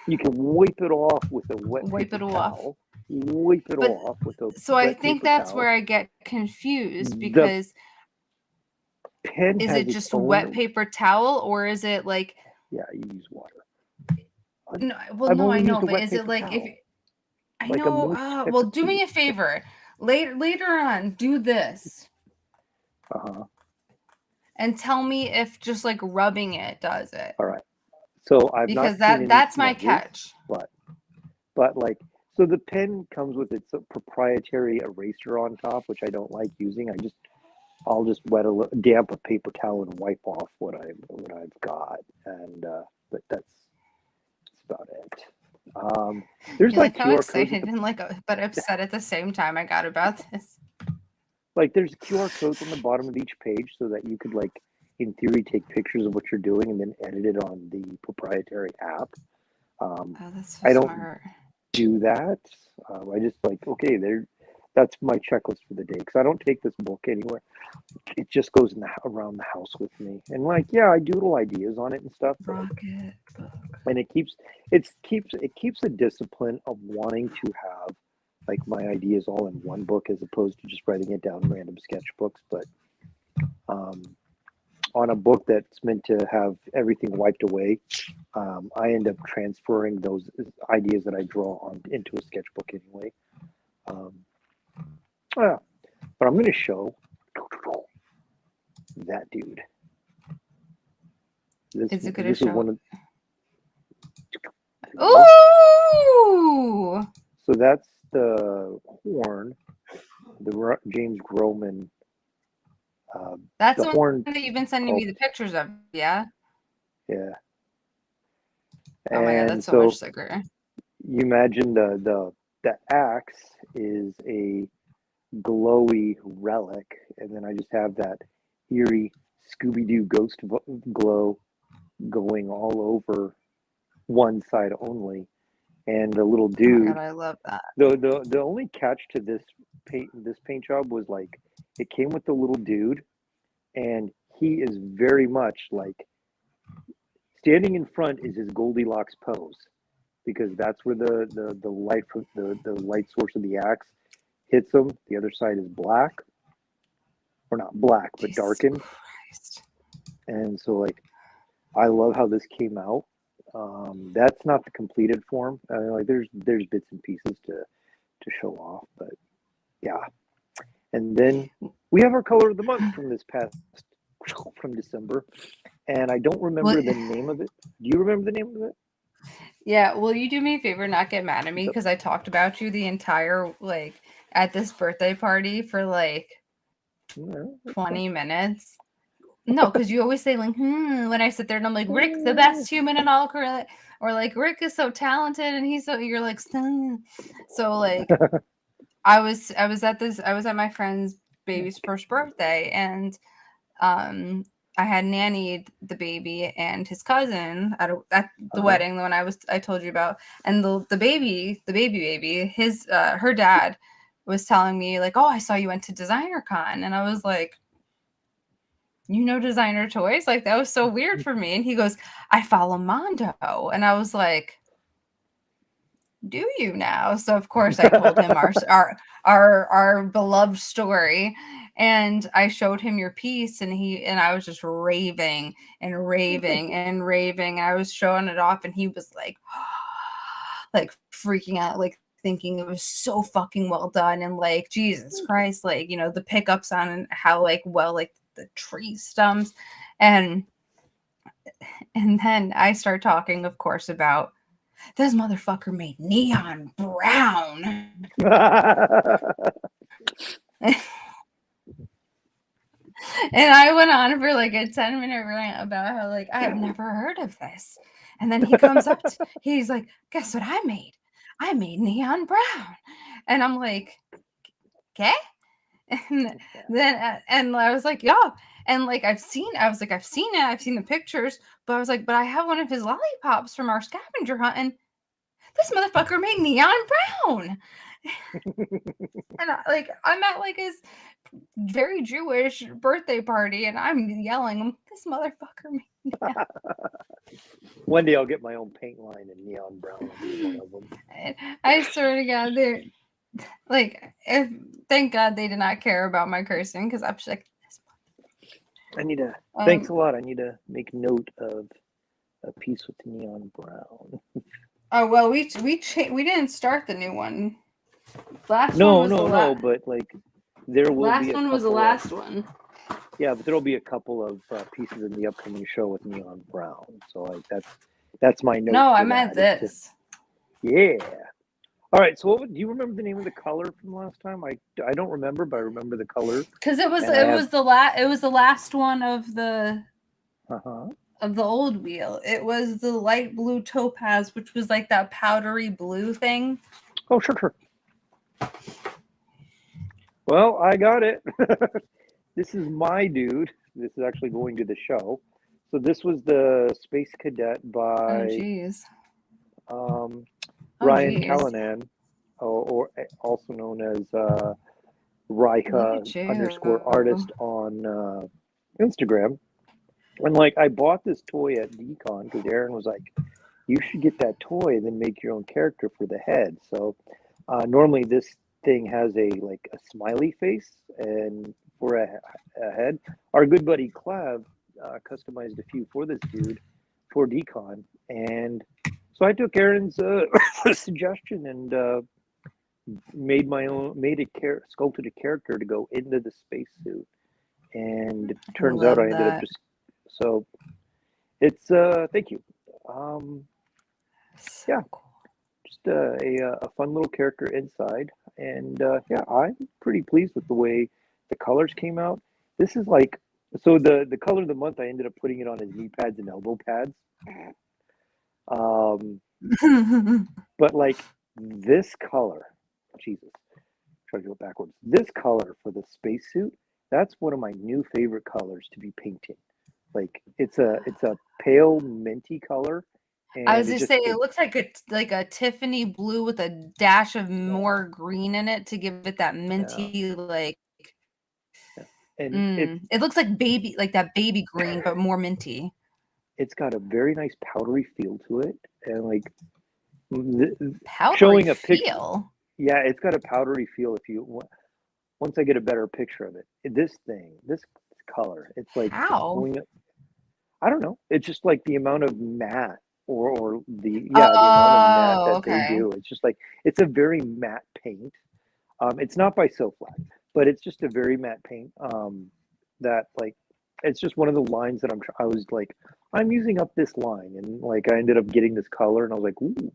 You can wipe it off with a wipe it off with a. So I think that's where I get confused because pen is it just wet paper towel or is it like? Yeah, you use water. No, well, no, I know, but is it like if? I know. Well, do me a favor. Later on, do this. And tell me if just like rubbing it does it. All right. So that's my catch. But like, so the pen comes with its proprietary eraser on top, which I don't like using. I'll just damp a paper towel and wipe off what I've got, and but that's about it. There's like how excited and but upset at the same time I got about this. Like there's QR codes on the bottom of each page so that you could like in theory take pictures of what you're doing and then edit it on the proprietary app. That's so I don't smart. do that. I just like, okay, that's my checklist for the day because I don't take this book anywhere. It just goes around the house with me, and like, yeah, I doodle ideas on it and stuff. Rocket book. And it keeps a discipline of wanting to have like my ideas all in one book as opposed to just writing it down in random sketchbooks. But on a book that's meant to have everything wiped away, I end up transferring those ideas that I draw into a sketchbook anyway. But I'm going to show that dude. Is it going to show? Ooh! So that's the horn, the James Groman. That's the horn that you've been sending me the pictures of, yeah? Yeah. Oh my God, that's so much sicker. You imagine the axe is a glowy relic, and then I just have that eerie Scooby-Doo ghost glow going all over one side only, and the little dude. Oh God, I love that. The only catch to this paint job was like it came with the little dude, and he is very much like standing in front is his Goldilocks pose. because that's where the light from the light source of the axe hits them. The other side is black, or not black, but Jesus darkened. Christ. And so, like, I love how this came out. That's not the completed form. Like, there's bits and pieces to show off, but yeah. And then we have our color of the month from this past from December, and I don't remember Well, the name of it. Do you remember the name of it? yeah, will you do me a favor, not get mad at me because I talked about you the entire like at this birthday party for like No. 20 minutes. No, because you always say like, when I sit there and I'm like, Rick, the best human in all Korea, or like Rick is so talented and he's so you're like, so like I was at my friend's baby's first birthday and I had nannied the baby and his cousin at the wedding, the one I told you about, and the baby, his her dad was telling me like, oh, I saw you went to Designer Con, and I was like, you know, designer toys, like that was so weird for me, and he goes, I follow Mondo, and I was like, do you now? So of course I told him our beloved story, and I showed him your piece, and I was just raving and raving and raving. I was showing it off, and he was like like freaking out, like thinking it was so fucking well done, and like Jesus Christ, like, you know, the pickups on and how like well like the tree stumps, and then I start talking, of course, about this motherfucker made neon brown. And I went on for like a 10-minute rant about how like I have never heard of this. And then he comes up, he's like, guess what I made? I made neon brown. And I'm like, okay. And then and I was like, yeah. And like I've seen it, I've seen the pictures, but I was like, but I have one of his lollipops from our scavenger hunt, and this motherfucker made neon brown. And I'm at like his very Jewish birthday party, and I'm yelling, this motherfucker made neon. One day I'll get my own paint line in neon brown. I'll be one of them. I swear to God, they're like, thank God they did not care about my cursing, because I'm just like, I need to. Thanks a lot. I need to make note of a piece with neon brown. Oh well, we didn't start the new one. No, but like there will last be. one was the last one. Yeah, but there'll be a couple of pieces in the upcoming show with neon brown. So like that's my note. No, I meant this. Yeah. All right. So do you remember the name of the color from last time? I don't remember, but I remember the color. Because it was the last one of the of the old wheel. It was the light blue topaz, which was like that powdery blue thing. Oh, sure. Well, I got it. This is my dude. This is actually going to the show. So this was the Space Cadet by Ryan Callanan, or also known as Rika_artist on Instagram. And like, I bought this toy at Decon because Aaron was like, you should get that toy and then make your own character for the head. So normally this thing has a smiley face and for a head. Our good buddy Clav customized a few for this dude for Decon, and so I took Aaron's suggestion and sculpted a character to go into the spacesuit, and it turns out I ended up just so it's thank you. Yeah, just a fun little character inside, and yeah, I'm pretty pleased with the way the colors came out. This is like, so the color of the month, I ended up putting it on his knee pads and elbow pads. But like this color, Jesus, try to go backwards. This color for the spacesuit, that's one of my new favorite colors to be painting. Like it's a pale minty color. And I was just saying, it looks like a Tiffany blue with a dash of more green in it to give it that minty like. And it looks like that baby green, but more minty. It's got a very nice powdery feel to it, and like Powdery showing a picture. feel. Yeah, it's got a powdery feel. Once I get a better picture of it, this color, it's like just How? going. I don't know. It's just like the amount of matte or the amount of matte Oh, that they okay. do. It's just like it's a very matte paint. It's not by Soflac, but it's just a very matte paint. That like it's just one of the lines that I was like I'm using up this line, and like I ended up getting this color, and I was like, ooh,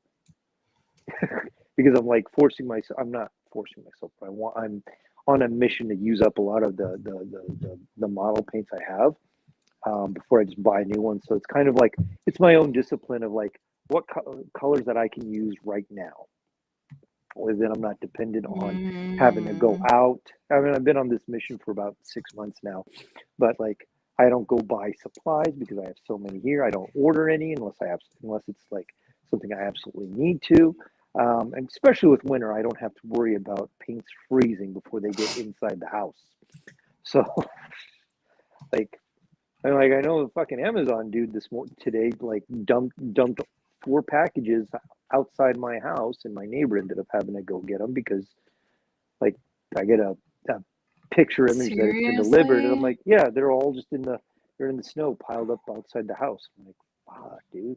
because I'm like forcing myself. I'm not forcing myself. But I'm on a mission to use up a lot of the model paints I have before I just buy a new one. So it's kind of like it's my own discipline of like what colors that I can use right now. Then I'm not dependent on having to go out. I mean, I've been on this mission for about 6 months now, but like I don't go buy supplies because I have so many here. I don't order any unless it's like something I absolutely need to. And especially with winter, I don't have to worry about paints freezing before they get inside the house. So like I know the fucking Amazon dude today like dumped 4 packages outside my house, and my neighbor ended up having to go get them because like I get a picture image that it's been delivered, and I'm Seriously? like, yeah, they're all just they're in the snow piled up outside the house. I'm like, fuck, dude.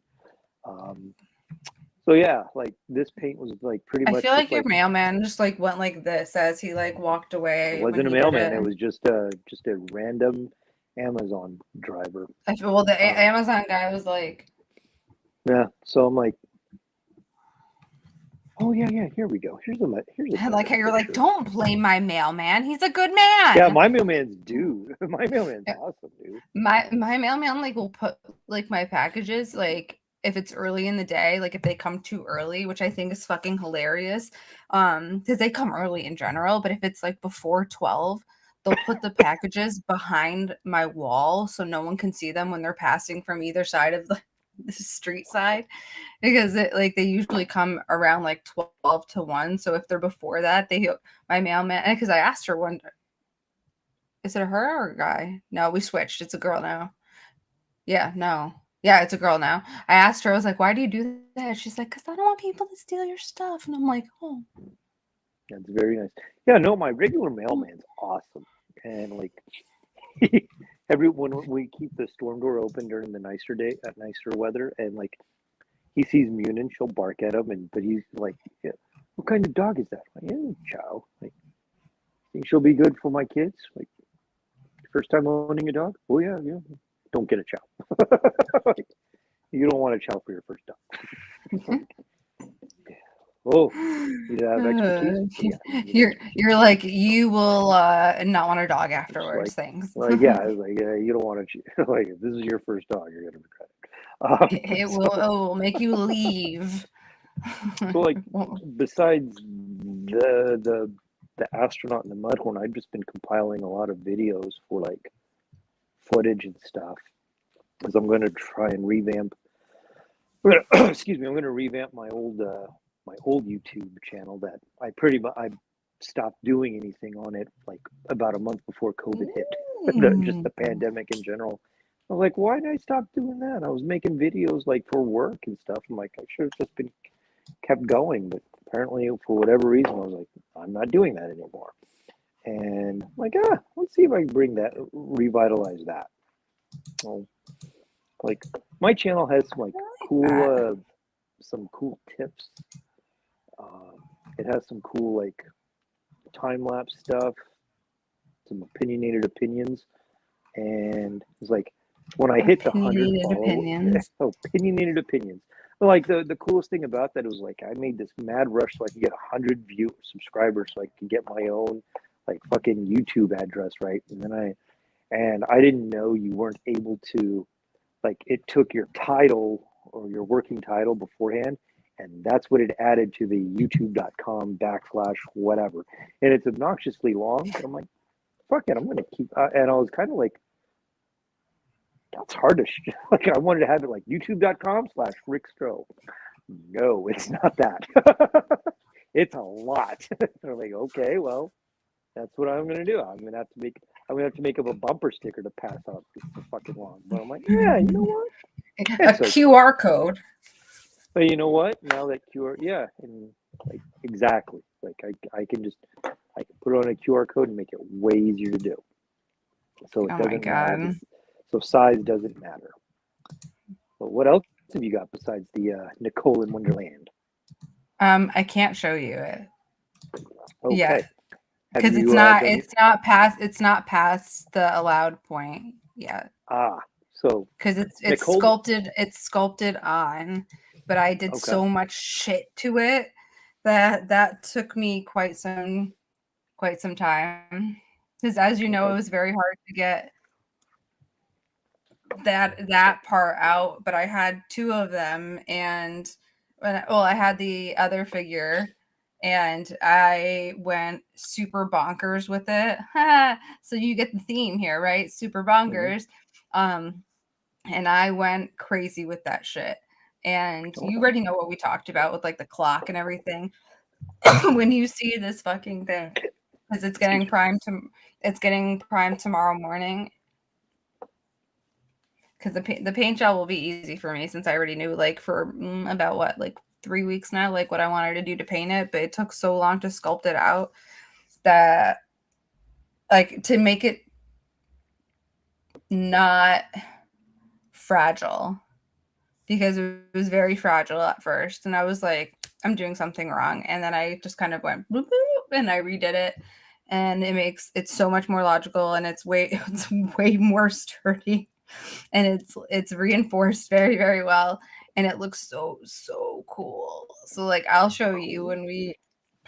So yeah, like this paint was like pretty I much feel just like your like mailman just like went like this as he like walked it away when wasn't a he did mailman. it. It was just a random Amazon driver. I feel, well, the Um, Amazon guy was like, yeah, so I'm like, oh yeah, here we go. Here's a like better how you're like, picture. don't blame my mailman. He's a good Yeah, man. my mailman's dude. My mailman's awesome, dude. My mailman like will put like my packages like if it's early in the day, like if they come too early, which I think is fucking hilarious. Because they come early in general, but if it's like before 12, they'll put the packages behind my wall so no one can see them when they're passing from either side of the street side. Because they usually come around like 12 to 1. So if they're before that, my mailman, because I asked her one, is it a her or a guy? No, we switched. It's a girl now. Yeah, no. Yeah, it's a girl now. I asked her, I was like, why do you do that? She's like, because I don't want people to steal your stuff. And I'm like, oh. That's very nice. Yeah, no, my regular mailman's awesome. And like everyone we keep the storm door open during the nicer weather, and like he sees Munin, she'll bark at him, but he's like, yeah, what kind of dog is that? I'm like, yeah, Chow. Like, think she'll be good for my kids? Like, first time owning a dog? Oh yeah. Don't get a Chow. Like, you don't want a Chow for your first dog. Oh, you have expertise? Yeah, You're like, you will not want a dog afterwards. Thanks. Like yeah, I was like, yeah, you don't want to like if this is your first dog, you're gonna regret it. It will make you leave. So like besides the astronaut and the mudhorn, I've just been compiling a lot of videos for like footage and stuff because I'm going to try and revamp. Excuse me, I'm going to revamp my old YouTube channel that I stopped doing anything on it like about a month before COVID hit. Just the pandemic in general. I was like, why did I stop doing that? I was making videos like for work and stuff. I'm like, I should have just been kept going, but apparently for whatever reason, I was like, I'm not doing that anymore. And I'm like, let's see if I can revitalize that. Well, like my channel has some like some cool tips. It has some cool like time lapse stuff, some opinionated opinions, and it's like when I hit the 100 followers, opinionated opinions. But like the coolest thing about that was like I made this mad rush so I could get 100 subscribers so I could get my own like fucking YouTube address, right? And I didn't know you weren't able to, like, it took your title or your working title beforehand, and that's what it added to the youtube.com/whatever. And it's obnoxiously long. But I'm like, fuck it, I'm going to keep, and I was kind of like, that's hard to, like, I wanted to have it like youtube.com/Rick Stroh. No, it's not that. It's a lot. I'm like, okay, well, that's what I'm going to do. I'm going to have to make up a bumper sticker to pass out. It's so fucking long. But I'm like, yeah, you know what? A QR code. But you know what? Now that yeah, and like exactly. Like I can put it on a QR code and make it way easier to do. So it Oh my doesn't matter. god. So size doesn't matter. But what else have you got besides the Nicole in Wonderland? I can't show you it Okay. yet Have because you done it's not past the allowed point yet. So Because Nicole? it's sculpted on, but I did Okay. so much shit to it that took me quite some time. Because as you know, it Okay. was very hard to get that part out. But I had two of them, and I had the other figure, and I went super bonkers with it. So you get the theme here, right? Super Mhm. bonkers. And I went crazy with that shit. And you Okay. already know what we talked about with like the clock and everything. When you see this fucking thing, because Excuse me. it's getting primed tomorrow morning. Because the paint job will be easy for me since I already knew like for about what like 3 weeks now like what I wanted to do to paint it, but it took so long to sculpt it out that like to make it not fragile because it was very fragile at first. And I was like, I'm doing something wrong. And then I just kind of went boop, boop, and I redid it. And it's so much more logical and it's way more sturdy. And it's reinforced very, very well. And it looks so cool. So like I'll show you Cool. when we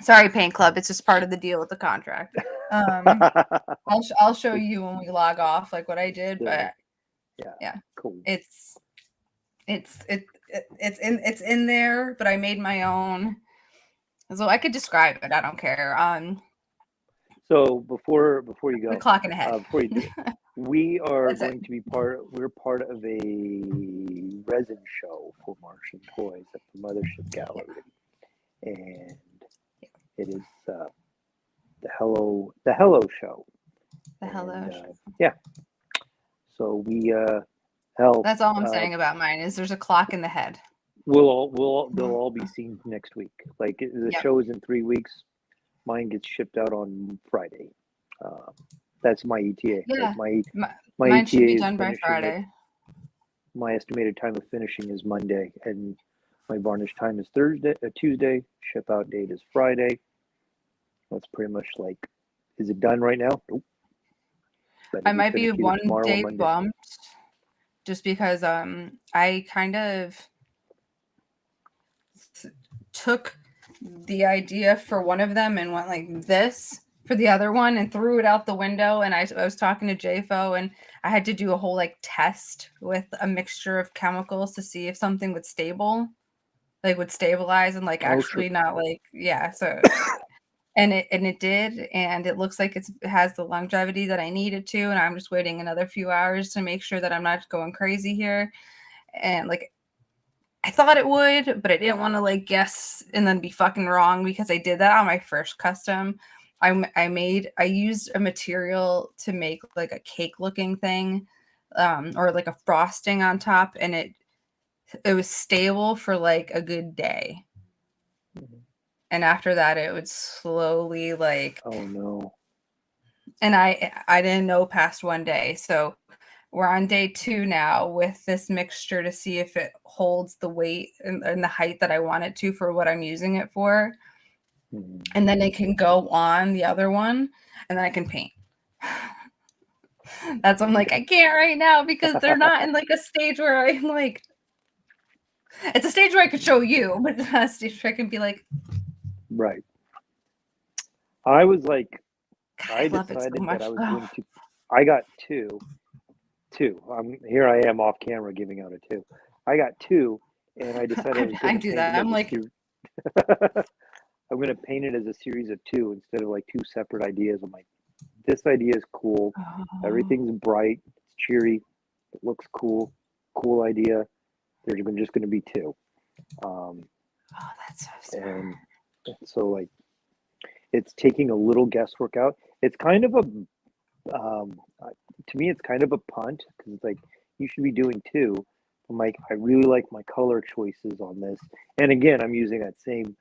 sorry, Paint Club, it's just part of the deal with the contract. Um I'll show you when we log off like what I did, Yeah. but Yeah. yeah, Cool. it's it's in there, but I made my own. So I could describe it. I don't care. So before you The go, clock in the head. before you do it, we are That's it. going to be we're part of a resin show for Martian Toys at the Mothership Gallery, and it is the Hello Show, The and hello. yeah, so we hell That's all I'm uh, saying about mine is there's a clock in the head. they'll all be seen next week. Like the Yep. show is in 3 weeks. Mine gets shipped out on Friday. Uh, that's my ETA. Like Yeah. my Mine should be ETA is done by finishing it. Friday. My estimated time of finishing is Monday, and my varnish time is Tuesday. Ship out date is Friday. That's pretty much like, is it done right now? Nope. I Better be might be finished either one tomorrow or day Monday. bumped just because I kind of took the idea for one of them and went like this for the other one and threw it out the window. And I was talking to JFO and I had to do a whole like test with a mixture of chemicals to see if something would stabilize and like Oh, sure. actually not like yeah. So and it did, and it looks like it has the longevity that I needed to, and I'm just waiting another few hours to make sure that I'm not going crazy here. And like I thought it would, but I didn't want to like guess and then be fucking wrong because I did that on my first custom. I used a material to make like a cake looking thing, or like a frosting on top, and it was stable for like a good day. Mhm. And after that it would slowly like Oh no. and I didn't know past one day. So we're on day 2 now with this mixture to see if it holds the weight and the height that I want it to for what I'm using it for. Mhm. And then it can go on the other one and then I can paint. That's I'm like, I can't right now because they're not in like a stage where I'm like it's a stage where I could show you, but it's not a stage where I can be like, Right. I was like, God, I I love it so decided that I much. was Oh, going to. I got two. I'm here. I am off camera giving out a two. I got two, and I decided I was I going to do paint that. it as I'm a like, series. I'm going to paint it as a series of two instead of like two separate ideas. I'm like, this idea is cool. oh, Everything's bright. It's cheery. It looks cool. Cool idea. There's just going to be two. Um, oh, that's so smart. and so like, it's taking a little guesswork out. It's kind of a to me, it's kind of a punt because it's like you should be doing two, I'm like, I really like my color choices on this. And again, I'm using that same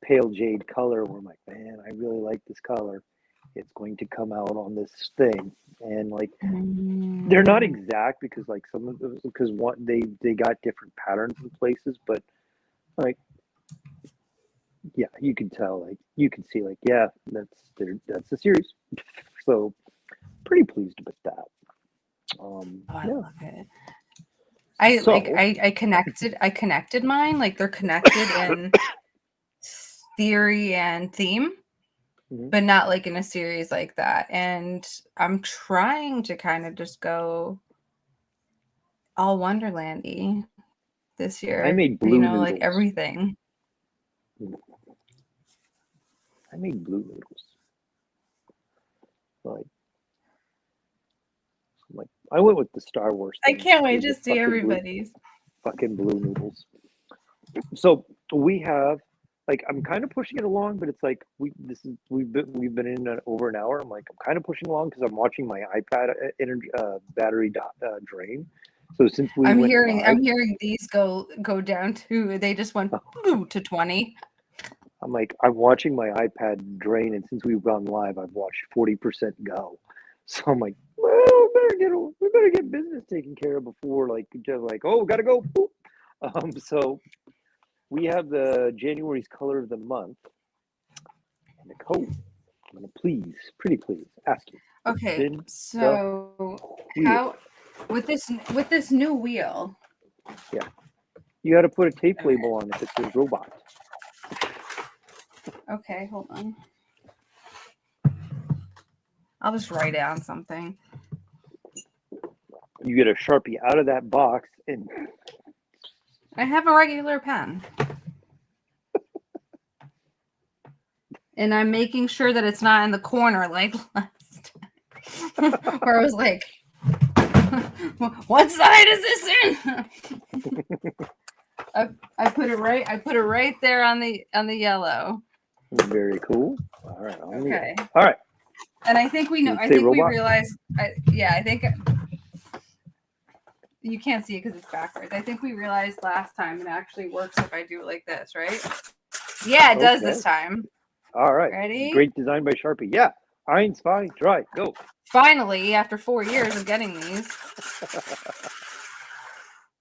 pale jade color where I'm like, man, I really like this color. It's going to come out on this thing. And like, they're not exact because like some of those, because one, they got different patterns in places, but like, yeah, you can tell, like, you can see, like, yeah, that's the series. So pretty pleased with that. Oh, I Yeah. love it. I connected mine, like they're connected in theory and theme, Mhm. but not like in a series like that. And I'm trying to kind of just go all Wonderlandy this I year, made you blue know, like noodles. everything. I made blue noodles. Like I went with the Star Wars I thing. can't wait With to the see everybody's. fucking blue noodles. So we have like I'm kind of pushing it along, but it's like we've been in over an hour. I'm like I'm kind of pushing along because I'm watching my iPad energy battery drain. So since we I'm went live, hearing these go down to, they just went to 20. I'm like I'm watching my iPad drain, and since we've gone live, I've watched 40% go. So I'm like, well, we better get business taken care of before like just like oh gotta go. Boop. So we have the January's color of the month and the code. I'm gonna pretty please ask you. Okay, Spin the so wheel. how with this new wheel? Yeah, you got to put a tape Okay. label on it that says robot. Okay, hold on. I'll just write down something. You get a Sharpie out of that box and I have a regular pen. And I'm making sure that it's not in the corner like last time. Where I was like, what side is this in? I put it right there on the yellow. very cool. All right, Okay. All right. And I think we know. Did it I say think we robot? realized. I think you can't see it because it's backwards. I think we realized last time it actually works if I do it like this, right? Yeah, it does this time. All right. Ready? Great design by Sharpie. Yeah. Eins, zwei, drei, go. Finally, after 4 years of getting these.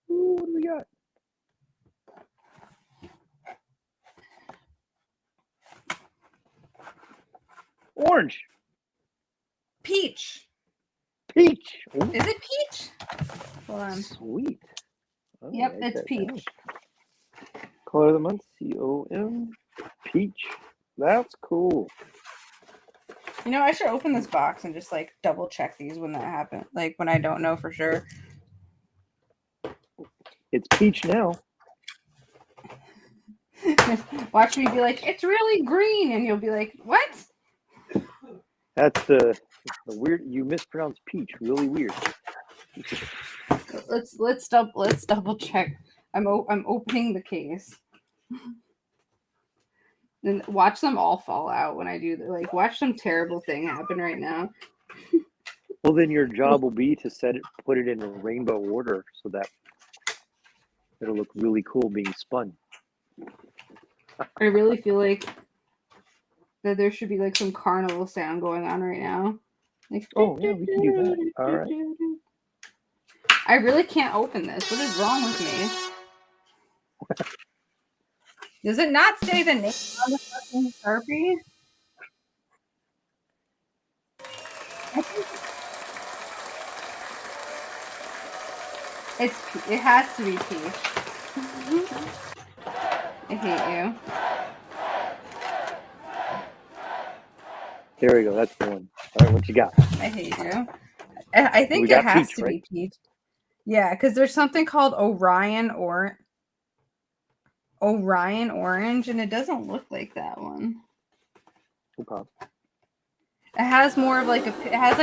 Ooh, what do we got? Orange. Peach. Peach. Ooh, Is it peach? Hold on. sweet. I'll Yep, write it's that peach. down. Color of the month, COM. Peach. That's cool. You know, I should open this box and just like double check these when that happens. Like when I don't know for sure. It's peach now. Watch me be like, it's really green, and you'll be like, what? That's the weird. You mispronounced peach. Really weird. Let's double check. I'm opening the case. And watch them all fall out when I do that. Like, watch some terrible thing happen right now. Well, then your job will be to put it in a rainbow order so that it'll look really cool being spun. I really feel like that there should be like some carnival sound going on right now. Like, oh yeah, we can do that. All right. I really can't open this. What is wrong with me? Does it not say the name on the fucking Sharpie? It has to be peach. I hate you. There we go. That's the one. All right, what you got? I hate you. I think it has peach, to right? be peach. Yeah, because there's something called Orion Orange, and it doesn't look like that one. Okay. It has more of like it has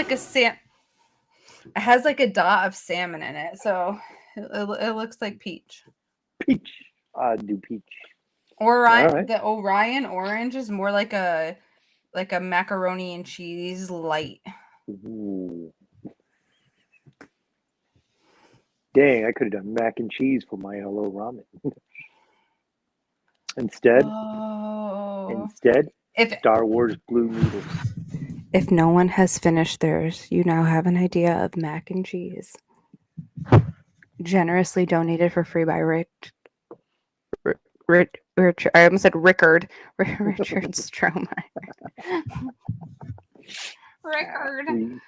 like a dot of salmon in it, so it looks like peach. Peach. Do peach. The Orion Orange is more like a macaroni and cheese light. Ooh. Dang, I could have done mac and cheese for my hello ramen. Instead, Oh. If Star Wars blue noodles. if no one has finished theirs, you now have an idea of mac and cheese. Generously donated for free by Richard. I almost said Rickard. Richard Stromer. Rickard. Please.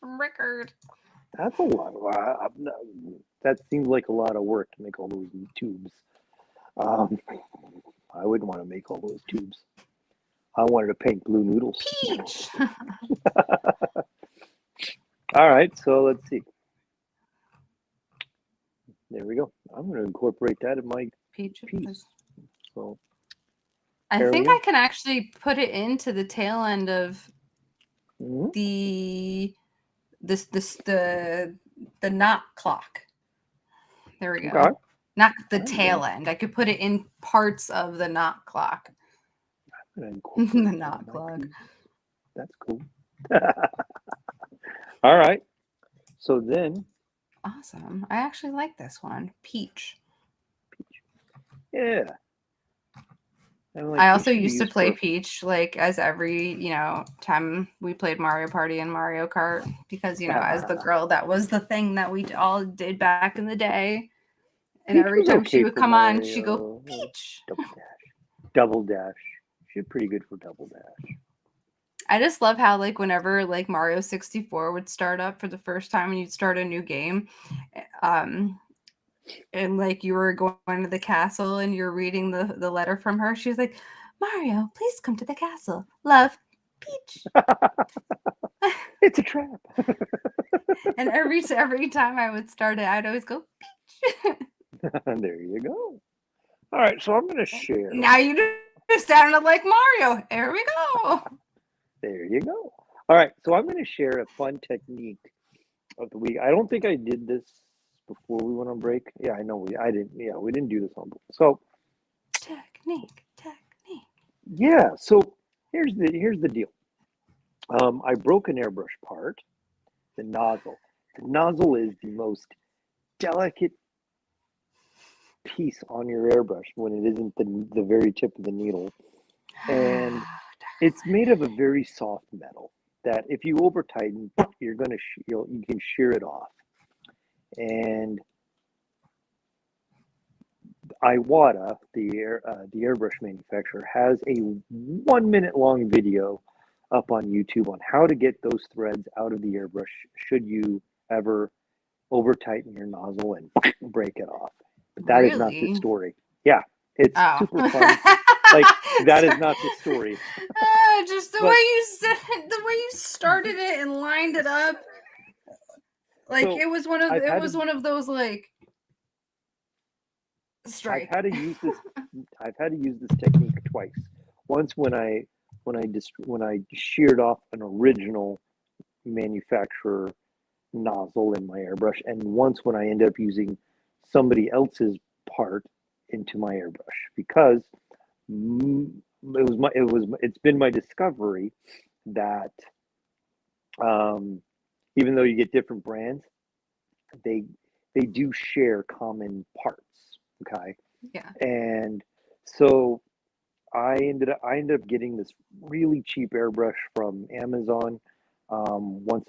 Rickard. That's a lot. That seems like a lot of work to make all those tubes. I wouldn't want to make all those tubes. I wanted to paint blue noodles. Peach. All right, so let's see. There we go. I'm going to incorporate that in my Peach. piece. So I there we think go. I can actually put it into the tail end of Mhm. the knot clock. There we go. Okay. Not the There you tail go. end. I could put it in parts of the knot clock. I'm gonna The incorporate that in knot my clock. piece. That's cool. All right. So then, Awesome. I actually like this one. Peach. yeah. And like I these also should be used to used play for- Peach like as every, time we played Mario Party and Mario Kart because, as the girl, that was the thing that we all did back in the day. And Peach every was time she okay would for come on, she'd go, Mario. Peach. Double dash. She's pretty good for double dash. I just love how whenever Mario 64 would start up for the first time and you'd start a new game, and you were going to the castle and you're reading the letter from her, she was like, Mario, please come to the castle. Love, Peach. It's a trap. And every time I would start it, I'd always go, Peach. There you go. All right, so I'm going to share. Now you just sounded like Mario. There we go. There you go. All right, so I'm going to share a fun technique of the week. I don't think I did this before we went on break. Yeah, I know I didn't. Yeah, we didn't do this on. So Technique. yeah, so here's the deal. I broke an airbrush part, the nozzle. The nozzle is the most delicate piece on your airbrush when it isn't the very tip of the needle, and it's made of a very soft metal that if you over tighten, you're gonna you can shear it off. And Iwata, the airbrush manufacturer, has a 1 minute long video up on YouTube on how to get those threads out of the airbrush should you ever over tighten your nozzle and break it off. But that is not the Really? story. Yeah, it's Oh. super fun. That is not the story. Just the But- way you said, the way you started it and lined it up, So, it was one of I've had one of those strike. I've had to use this technique twice. Once when I sheared off an original manufacturer nozzle in my airbrush, and once when I ended up using somebody else's part into my airbrush because it's been my discovery that even though you get different brands, they do share common parts. Okay. Yeah. And so I ended up getting this really cheap airbrush from Amazon once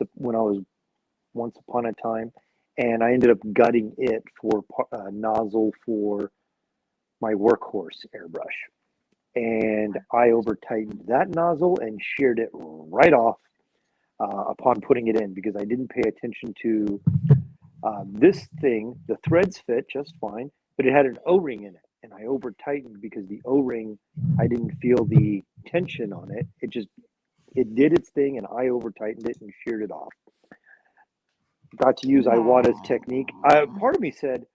upon a time, and I ended up gutting it for a nozzle for my workhorse airbrush, and I over tightened that nozzle and sheared it right off upon putting it in because I didn't pay attention to this thing. The threads fit just fine, but it had an O-ring in it, and I over tightened because the O-ring, I didn't feel the tension on it. It did its thing, and I over tightened it and sheared it off. Got to use Iwata's technique. Part of me said,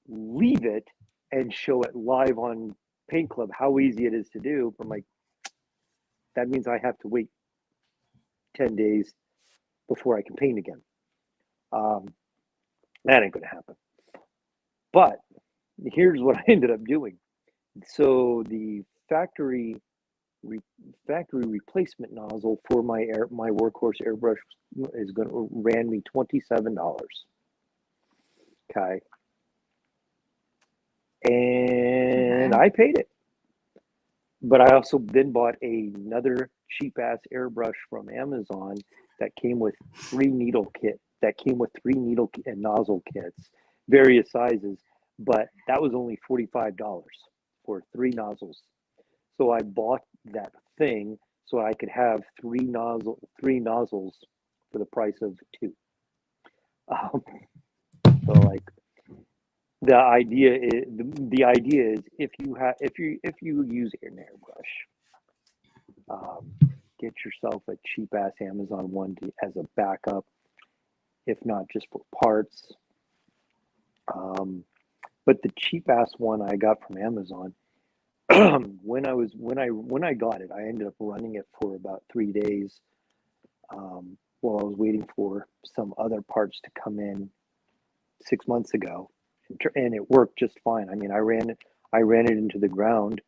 leave it and show it live on Paint Club how easy it is to do. I'm like, that means I have to wait 10 days before I can paint again. That ain't gonna happen. But here's what I ended up doing. So the factory factory replacement nozzle for my workhorse airbrush ran me $27. Okay. And I paid it. But I also then bought another cheap ass airbrush from Amazon that came with three needle and nozzle kits, various sizes, but that was only $45 for three nozzles. So I bought that thing so I could have three nozzles for the price of two. So like the idea is if you use an airbrush, get yourself a cheap ass Amazon one as a backup, if not just for parts. But the cheap ass one I got from Amazon, when I got it, I ended up running it for about 3 days while I was waiting for some other parts to come in 6 months ago, and it worked just fine. I mean, I ran it into the ground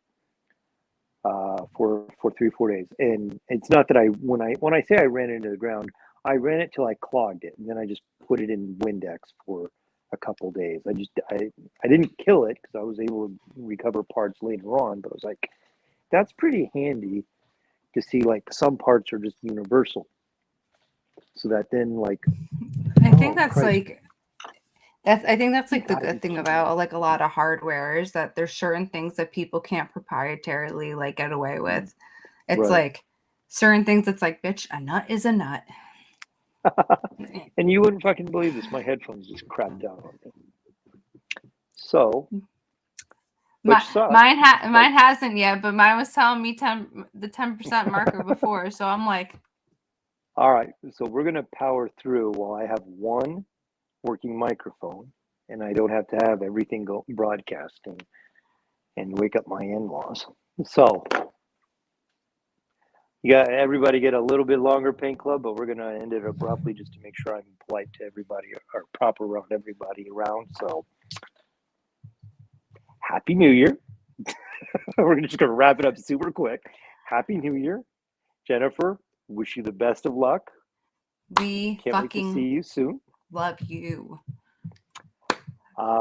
for 3-4 days, and it's not that when I say I ran it into the ground, I ran it till I clogged it, and then I just put it in Windex for a couple days. I didn't kill it because I was able to recover parts later on, but I was like, that's pretty handy to see like some parts are just universal. So that then like I think that's like the good thing about like a lot of hardware is that there's certain things that people can't proprietarily like get away with. It's Right. like certain things it's like, bitch, a nut is a nut. And you wouldn't fucking believe this. My headphones just crapped out on me. So, mine hasn't yet, but mine was telling me the 10% marker before. So I'm like, all right. So we're gonna power through while I have one working microphone, and I don't have to have everything go broadcasting and wake up my in-laws. So. You got everybody get a little bit longer paint club, but we're gonna end it abruptly just to make sure I'm polite to everybody or proper around everybody around. So, Happy New Year! We're just gonna wrap it up super quick. Happy New Year, Jennifer. Wish you the best of luck. We can't wait to see you soon. Love you.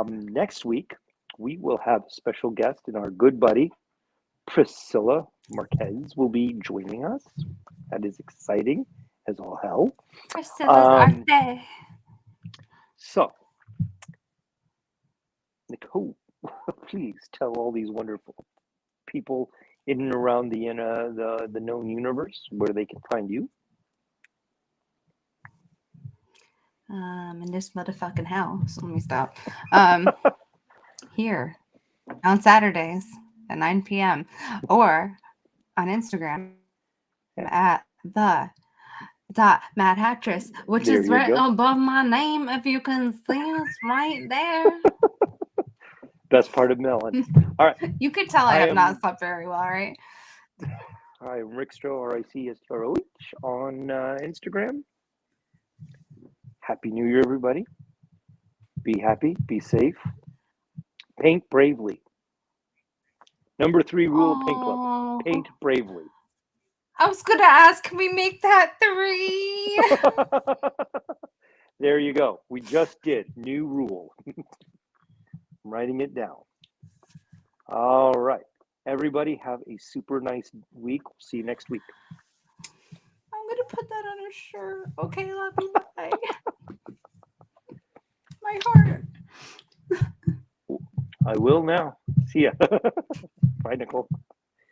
Next week we will have a special guest, and our good buddy Priscilla Marquez will be joining us. That is exciting as all hell. Priscilla's birthday. So, Nicole, please tell all these wonderful people in and around the known universe where they can find you. In this motherfucking house. Let me stop. Here on Saturdays at 9 p.m. or on Instagram at the Mad Hattress, which There is you right go. above my name. If you can see us right there. Best part of Melon. All right. You could tell I have not slept very well, right? I'm Rickstro, RICSTROH on Instagram. Happy New Year, everybody. Be happy, be safe. Paint bravely. Number 3 rule of Paint Club. Paint bravely. I was going to ask, can we make that 3? There you go. We just did. New rule. I'm writing it down. All right. Everybody have a super nice week. We'll see you next week. I'm going to put that on a shirt. Okay, love you. Bye. My heart. I will now. See ya. Bye, Nicole.